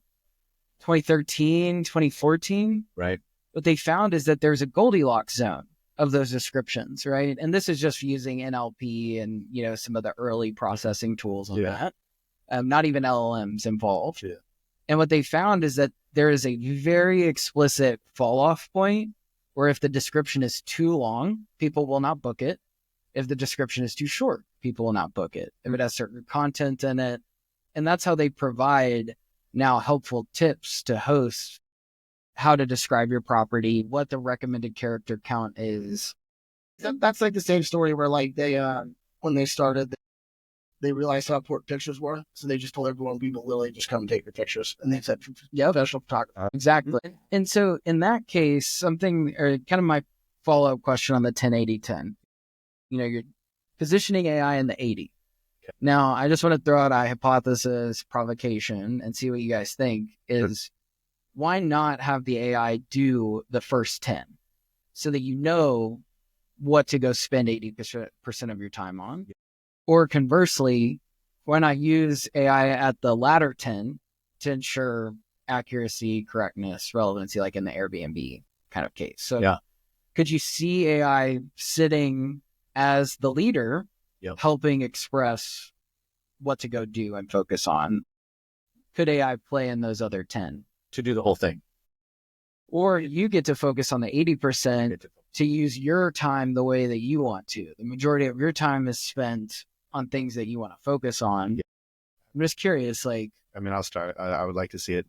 2013, 2014. Right. What they found is that there's a Goldilocks zone of those descriptions, right? And this is just using NLP and, some of the early processing tools on that. Not even LLMs involved. Yeah. And what they found is that there is a very explicit fall off point where if the description is too long, people will not book it. If the description is too short, people will not book it. If it has certain content in it. And that's how they provide now helpful tips to hosts, how to describe your property, what the recommended character count is. That's like the same story where like they, when they started, they realized how important pictures were. So they just told everyone, we will literally just come and take your pictures. And they said, professional photographer. Exactly. And so in that case, my follow-up question on the 10-80-10. You're positioning AI in the 80. Okay. Now, I just want to throw out a hypothesis provocation and see what you guys think is why not have the AI do the first 10 so that you know what to go spend 80% of your time on? Yeah. Or conversely, why not use AI at the latter 10 to ensure accuracy, correctness, relevancy, like in the Airbnb kind of case? So yeah. Could you see AI sitting as the leader, yep. helping express what to go do and focus on? Could AI play in those other 10? To do the whole thing. Or you get to focus on the 80% to use your time the way that you want to. The majority of your time is spent on things that you want to focus on. Yeah. I'm just curious, I'll start. I would like to see it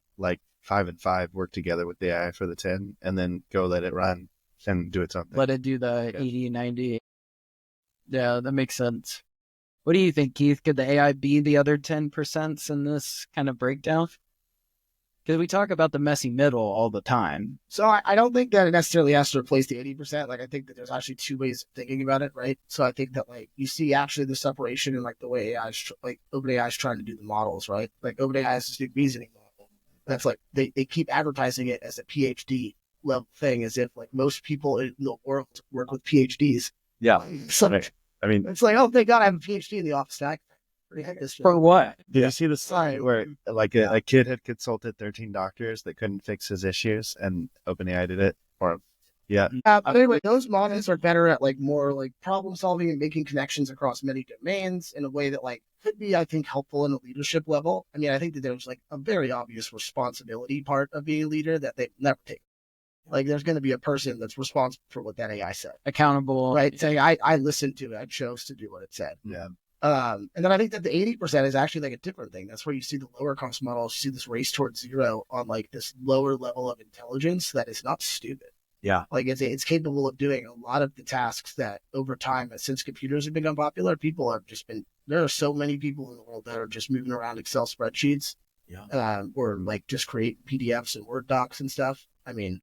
5 and 5 work together with the AI for the 10 and then go let it run and do its own thing. Let it do the 80 and 90. Yeah, that makes sense. What do you think, Keith? Could the AI be the other 10% in this kind of breakdown? Because we talk about the messy middle all the time. So I don't think that it necessarily has to replace the 80%. I think that there's actually two ways of thinking about it, right? So I think that you see actually the separation in the way OpenAI is trying to do the models, right? OpenAI has this new reasoning model. That's they keep advertising it as a PhD level thing, as if most people in the world work with PhDs. Yeah. So it's oh, thank God I have a PhD in the office stack. For what? Did you see the slide where a kid had consulted 13 doctors that couldn't fix his issues and OpenAI did it for him? Yeah. Anyway, those models are better at more problem solving and making connections across many domains in a way that could be, I think, helpful in a leadership level. I think that there's a very obvious responsibility part of being a leader that they never take. There's going to be a person that's responsible for what that AI said. Accountable. Right. Saying, I listened to it. I chose to do what it said. Yeah. And then I think that the 80% is actually a different thing. That's where you see the lower cost models, you see this race towards zero on this lower level of intelligence that is not stupid. Yeah. It's capable of doing a lot of the tasks that over time, since computers have become popular, people have just been, there are so many people in the world that are just moving around Excel spreadsheets. Yeah. Or just create PDFs and Word docs and stuff.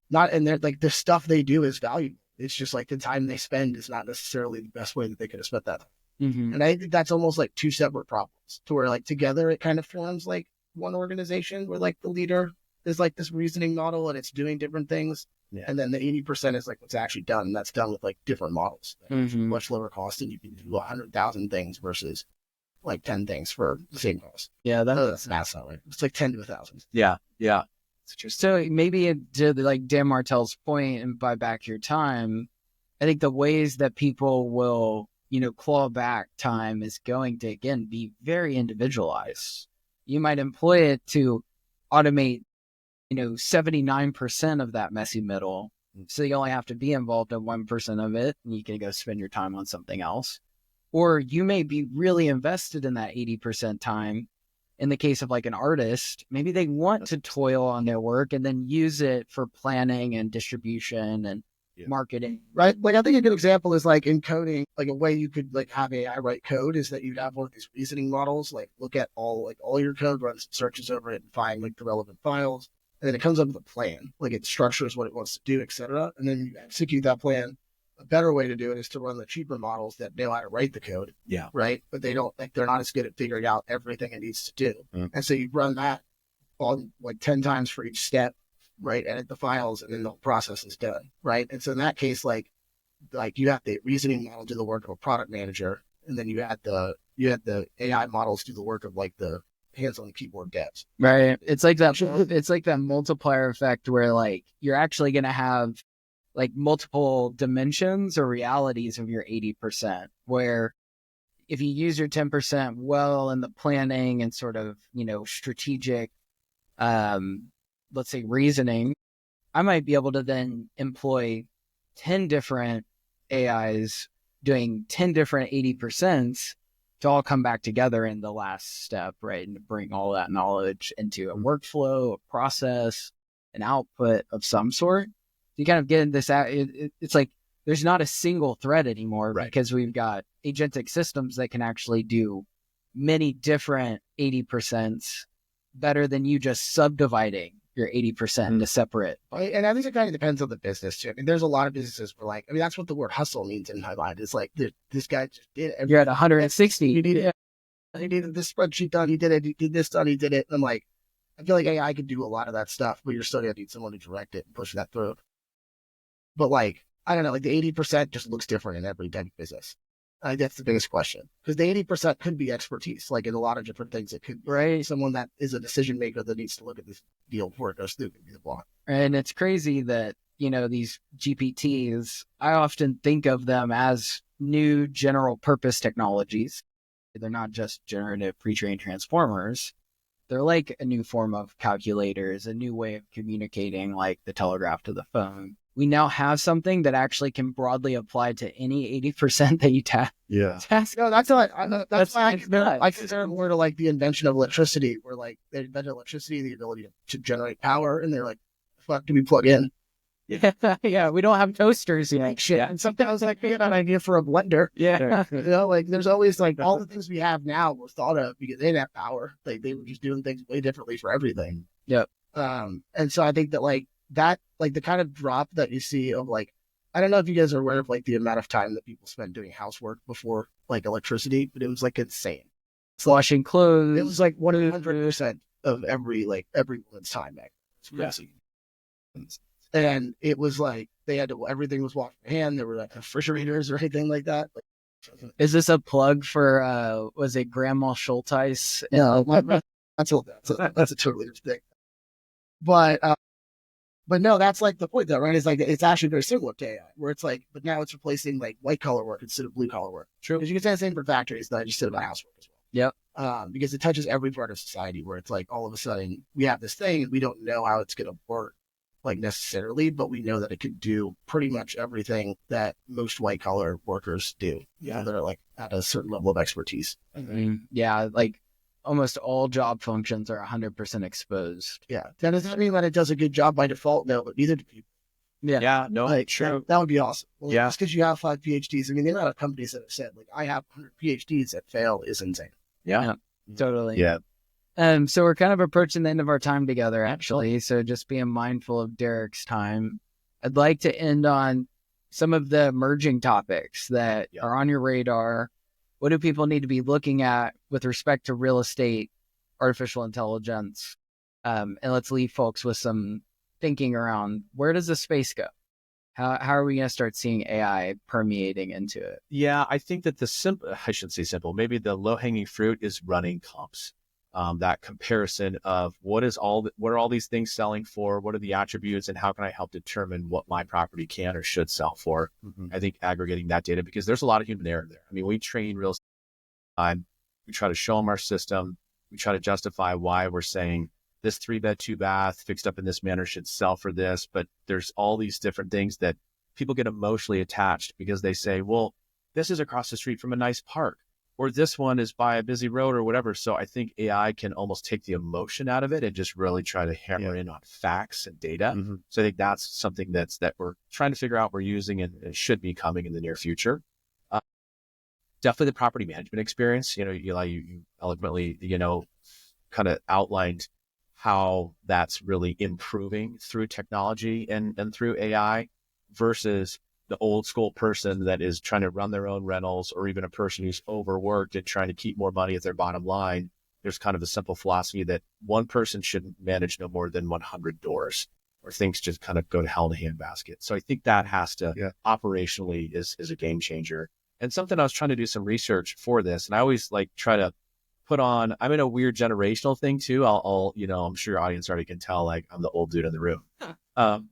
Not, and they're the stuff they do is valuable. It's just the time they spend is not necessarily the best way that they could have spent that time. Mm-hmm. And I think that's almost two separate problems to where together it kind of forms one organization where the leader is this reasoning model and it's doing different things. Yeah. And then the 80% is what's actually done. And that's done with different models, mm-hmm. much lower cost, and you can do 100,000 things versus 10 things for the same cost. Yeah, that's not right. It's 10 to 1,000. Yeah. Yeah. So maybe to Dan Martell's point and buy back your time, I think the ways that people will claw back time is going to, again, be very individualized. You might employ it to automate, 79% of that messy middle. So you only have to be involved in 1% of it and you can go spend your time on something else. Or you may be really invested in that 80% time. In the case of an artist, maybe they want to toil on their work and then use it for planning and distribution and marketing. Right. I think a good example is in coding, a way you could have AI write code is that you'd have one of these reasoning models, look at all your code, runs searches over it and find the relevant files. And then it comes up with a plan, it structures what it wants to do, etc. And then you execute that plan. A better way to do it is to run the cheaper models that know how to write the code. Yeah. Right. But they don't, they're not as good at figuring out everything it needs to do. Mm. And so you run that on 10 times for each step, right? Edit the files and then the whole process is done. Right. And so in that case, you have the reasoning model do the work of a product manager. And then you had the AI models do the work of the hands on the keyboard devs. Right. It's that multiplier effect where you're actually going to have multiple dimensions or realities of your 80%, where if you use your 10% well in the planning and sort of, strategic, let's say reasoning, I might be able to then employ 10 different AIs doing 10 different 80% to all come back together in the last step, right? And to bring all that knowledge into a workflow, a process, an output of some sort. You kind of get in this, it's there's not a single thread anymore, right? Because we've got agentic systems that can actually do many different 80% better than you just subdividing your 80% into separate. Right? And I think it kind of depends on the business too. I mean, there's a lot of businesses where like, I mean, that's what the word hustle means in my mind. It's like this guy just did it. You're at 160. He needed this spreadsheet done. He did it. He did this done. He did it. And I'm like, I feel like AI could do a lot of that stuff, but you're still gonna need someone to direct it and push that through. But like, I don't know, like the 80% just looks different in every type of business. I think that's the biggest question, because the 80% could be expertise, like in a lot of different things. It could be someone that is a decision maker that needs to look at this deal before it goes through. Could be the block. And it's crazy that, you know, these GPTs, I often think of them as new general purpose technologies. They're not just generative pre-trained transformers. They're like a new form of calculators, a new way of communicating, like the telegraph to the phone. We now have something that actually can broadly apply to any 80% that you task. No, that's why I consider it more to like the invention of electricity, where like they invented electricity, the ability to generate power, and they're like, "Fuck, do we plug in?" Yeah, we don't have toasters yet. Shit. Yeah. And sometimes like, we got an idea for a blender. Yeah. You know, like there's always like all the things we have now were thought of because they didn't have power. Like they were just doing things way differently for everything. Yep. And so I think that like that, like the kind of drop that you see of like, I don't know if you guys are aware of like the amount of time that people spend doing housework before like electricity, but it was like insane. Washing clothes. It was like 100% of every woman's time back. It's crazy. Yeah. And it was like they had to, everything was washed by hand. There were like refrigerators or anything like that. Like, is this a plug for, was it Grandma Schulteis? No, that's a totally different thing. But no, that's like the point though, right? It's like, it's actually very similar to AI, where it's like, but now it's replacing like white collar work instead of blue collar work. True. Because you can say the same for factories that I just said about housework as well. Yep. Because it touches every part of society, where it's like all of a sudden we have this thing and we don't know how it's going to work like necessarily, but we know that it could do pretty much everything that most white collar workers do. Yeah. They're like at a certain level of expertise. Yeah. Like almost all job functions are 100% exposed. Yeah. That doesn't mean that it does a good job by default, no, but neither do people. Yeah. No, like, true. That would be awesome. Well, yeah. Just because you have 5 PhDs, I mean, the amount of companies that have said, like, I have 100 PhDs that fail is insane. Yeah. Totally. Yeah. So we're kind of approaching the end of our time together, actually. So just being mindful of Derek's time, I'd like to end on some of the emerging topics that are on your radar. What do people need to be looking at with respect to real estate, artificial intelligence? And let's leave folks with some thinking around, where does the space go? How are we going to start seeing AI permeating into it? Yeah, I think that I shouldn't say simple, maybe the low-hanging fruit is running comps. That comparison of what are all these things selling for? What are the attributes, and how can I help determine what my property can or should sell for? I think aggregating that data, because there's a lot of human error there. I mean, we train real estate time. We try to show them our system. We try to justify why we're saying this 3-bed, 2-bath fixed up in this manner should sell for this. But there's all these different things that people get emotionally attached because they say, well, this is across the street from a nice park, or this one is by a busy road or whatever. So I think AI can almost take the emotion out of it and just really try to hammer in on facts and data. So I think that's something that we're trying to figure out, we're using, and it should be coming in the near future. Definitely the property management experience. You know, you eloquently, kind of outlined how that's really improving through technology and through AI versus the old school person that is trying to run their own rentals, or even a person who's overworked and trying to keep more money at their bottom line. There's kind of a simple philosophy that one person shouldn't manage no more than 100 doors, or things just kind of go to hell in a handbasket. So I think that has to operationally is a game changer. And something I was trying to do some research for this, and I always like try to put on, I'm in a weird generational thing too. I'll I'm sure your audience already can tell, like I'm the old dude in the room.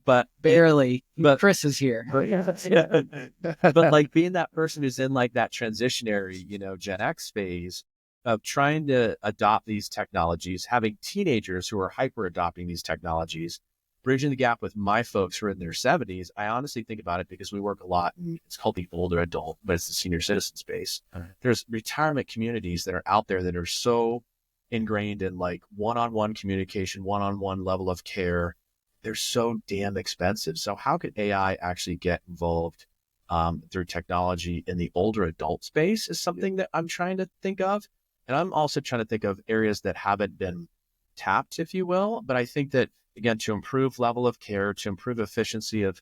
But barely, but Chris is here. But like being that person who's in like that transitionary, Gen X phase of trying to adopt these technologies, having teenagers who are hyper adopting these technologies, bridging the gap with my folks who are in their 70s. I honestly think about it because we work a lot. It's called the older adult, but it's the senior citizen space. There's retirement communities that are out there that are so ingrained in like one-on-one communication, one-on-one level of care. They're so damn expensive. So how could AI actually get involved through technology in the older adult space is something that I'm trying to think of. And I'm also trying to think of areas that haven't been tapped, if you will. But I think that again, to improve level of care, to improve efficiency of,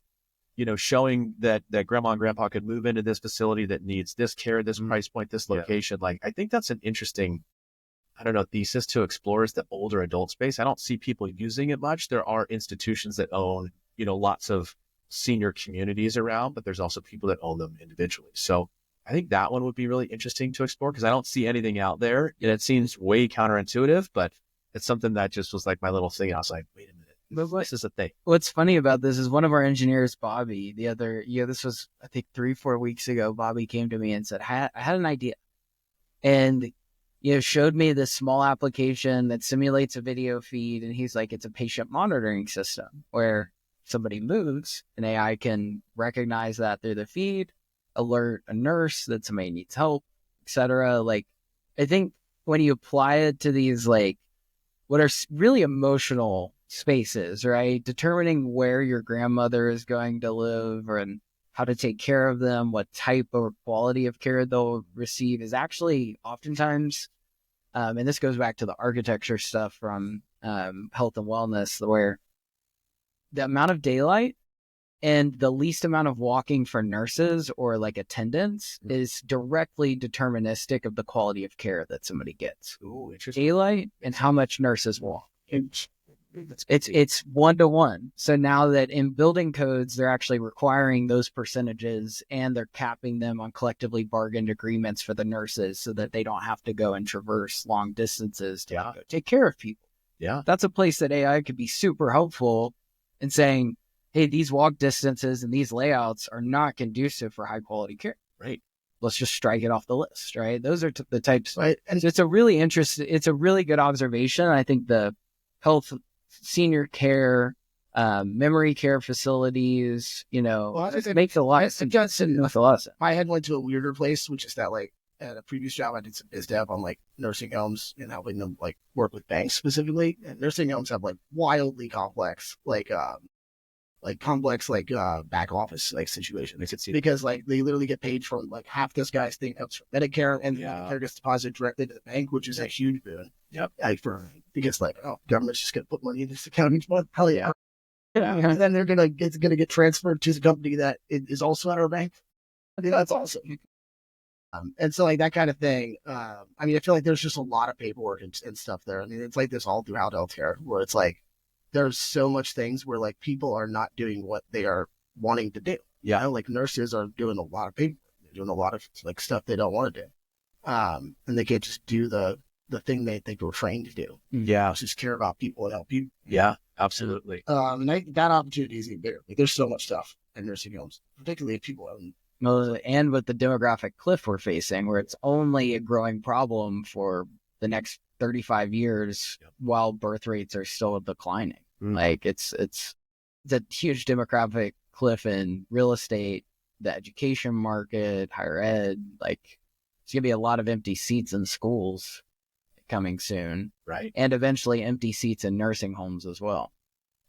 showing that grandma and grandpa could move into this facility that needs this care, this price point, this location. Like, I think that's an interesting, I don't know, thesis to explore, is the older adult space. I don't see people using it much. There are institutions that own, lots of senior communities around, but there's also people that own them individually. So I think that one would be really interesting to explore, because I don't see anything out there. And it seems way counterintuitive, but it's something that just was like my little thing. I was like, wait a minute, this is a thing. What's funny about this is one of our engineers, Bobby, this was, I think 3-4 weeks ago, Bobby came to me and said, I had an idea. And, showed me this small application that simulates a video feed. And he's like, it's a patient monitoring system where somebody moves, and AI can recognize that through the feed, alert a nurse that somebody needs help, etc. Like, I think when you apply it to these, like, what are really emotional spaces, right? Determining where your grandmother is going to live and how to take care of them, what type or quality of care they'll receive is actually oftentimes, and this goes back to the architecture stuff from health and wellness, where the amount of daylight and the least amount of walking for nurses or like attendants is directly deterministic of the quality of care that somebody gets. Ooh, interesting. Daylight and how much nurses walk. It's 1-to-1. So now that in building codes, they're actually requiring those percentages, and they're capping them on collectively bargained agreements for the nurses so that they don't have to go and traverse long distances to go take care of people. Yeah. That's a place that AI could be super helpful in saying, hey, these walk distances and these layouts are not conducive for high quality care. Right. Let's just strike it off the list, right? Those are the types. Right. And So it's a really good observation. I think the health, senior care, memory care facilities, it makes a lot of sense. my head went to a weirder place, which is that, like, at a previous job, I did some biz dev on like nursing homes and helping them like work with banks specifically. And nursing homes have like wildly complex, back office like situations, because like they literally get paid from like half this guy's thing comes from Medicare, and Medicare gets deposited directly to the bank, which is a huge boon. Yep. Because like, oh, government's just gonna put money in this account each month. Hell yeah. And then it's gonna get transferred to the company that is also at our bank. I think that's awesome. And so like that kind of thing. I feel like there's just a lot of paperwork and stuff there. I mean, it's like this all throughout healthcare, where it's like there's so much things where like people are not doing what they are wanting to do. Yeah. Like nurses are doing a lot of paperwork. They're doing a lot of like stuff they don't want to do. And they can't just do the thing they think we're trained to do. Yeah. Just care about people and help people. Yeah, absolutely. And that opportunity is even bigger. Like, there's so much stuff in nursing homes, particularly if people own. And with the demographic cliff we're facing, where it's only a growing problem for the next 35 years while birth rates are still declining. Like it's a huge demographic cliff in real estate, the education market, higher ed. Like, there's gonna be a lot of empty seats in schools coming soon, right? And eventually empty seats in nursing homes as well.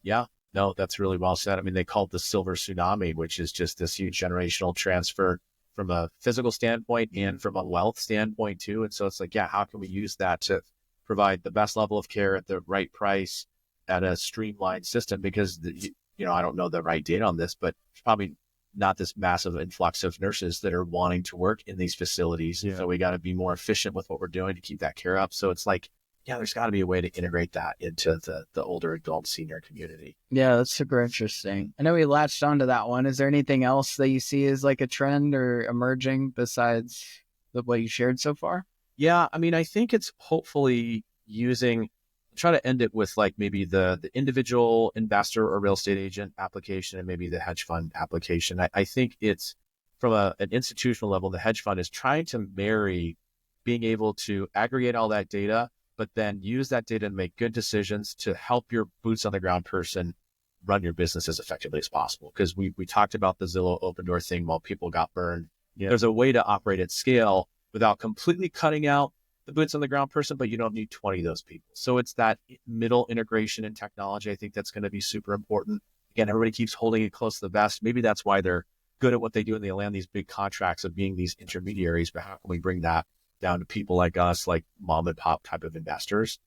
Yeah. No, that's really well said. I mean, they call it the silver tsunami, which is just this huge generational transfer from a physical standpoint and from a wealth standpoint too. And so it's like, how can we use that to provide the best level of care at the right price at a streamlined system? Because, I don't know the right data on this, but it's probably not this massive influx of nurses that are wanting to work in these facilities. Yeah. So we got to be more efficient with what we're doing to keep that care up. So it's like, there's got to be a way to integrate that into the older adult senior community. Yeah, that's super interesting. I know we latched onto that one. Is there anything else that you see as like a trend or emerging besides what you shared so far? Yeah, I think it's hopefully try to end it with like maybe the individual investor or real estate agent application and maybe the hedge fund application. I think it's from an institutional level, the hedge fund is trying to marry being able to aggregate all that data, but then use that data to make good decisions to help your boots on the ground person run your business as effectively as possible. Because we talked about the Zillow open door thing while people got burned. Yeah. There's a way to operate at scale without completely cutting out the boots on the ground person, but you don't need 20 of those people. So it's that middle integration in technology. I think that's going to be super important. Again, everybody keeps holding it close to the vest. Maybe that's why they're good at what they do and they land these big contracts of being these intermediaries, but how can we bring that down to people like us, like mom and pop type of investors?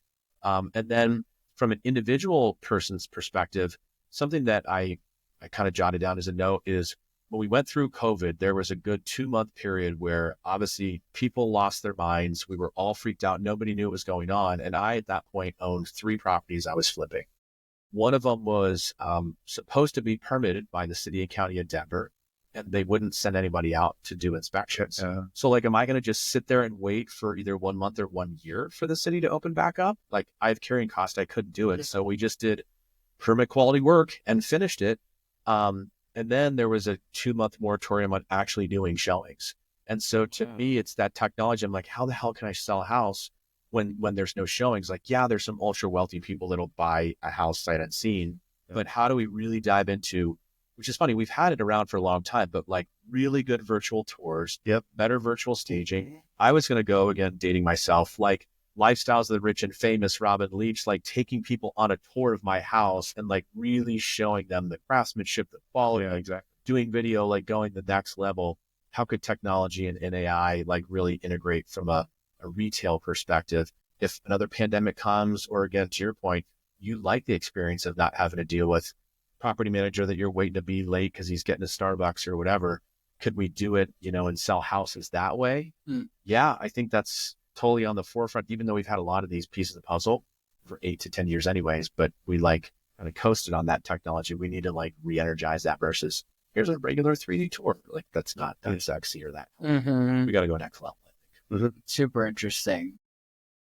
And then from an individual person's perspective, something that I kind of jotted down as a note is when we went through COVID, there was a good 2-month period where obviously people lost their minds. We were all freaked out. Nobody knew what was going on. And I, at that point, owned 3 properties I was flipping. One of them was supposed to be permitted by the city and county of Denver, and they wouldn't send anybody out to do inspections. So like, am I going to just sit there and wait for either 1 month or 1 year for the city to open back up? Like, I have carrying cost. I couldn't do it. So we just did permit quality work and finished it. And then there was a 2-month moratorium on actually doing showings. And so to me, it's that technology. I'm like, how the hell can I sell a house when there's no showings? Like, yeah, there's some ultra wealthy people that'll buy a house sight unseen, but how do we really dive into, which is funny, we've had it around for a long time, but like really good virtual tours, better virtual staging. I was going to go, again, dating myself, like Lifestyles of the Rich and Famous, Robin Leach, like taking people on a tour of my house and like really showing them the craftsmanship, the quality, doing video, like going the next level. How could technology and AI like really integrate from a retail perspective? If another pandemic comes, or again, to your point, you like the experience of not having to deal with property manager that you're waiting to be late because he's getting a Starbucks or whatever. Could we do it, and sell houses that way? Yeah, I think that's totally on the forefront, even though we've had a lot of these pieces of puzzle for 8 to 10 years anyways, but we like kind of coasted on that technology. We need to like re-energize that versus here's a regular 3D tour. Like, that's not that sexy or that. We got to go next level. Super interesting.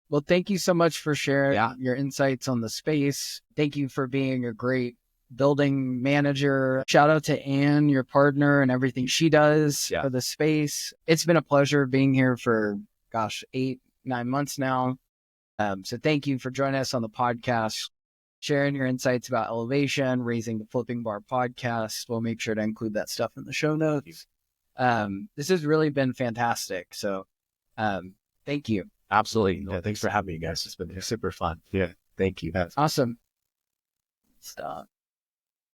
Well, thank you so much for sharing your insights on the space. Thank you for being a great building manager. Shout out to Anne, your partner, and everything she does for the space. It's been a pleasure being here for 8-9 months now. So thank you for joining us on the podcast, sharing your insights about elevation, raising the Flipping Bar podcast. We'll make sure to include that stuff in the show notes. This has really been fantastic. So thank you. Absolutely. Thanks for having me, guys. It's been super fun. Yeah. Thank you. Awesome. Stop.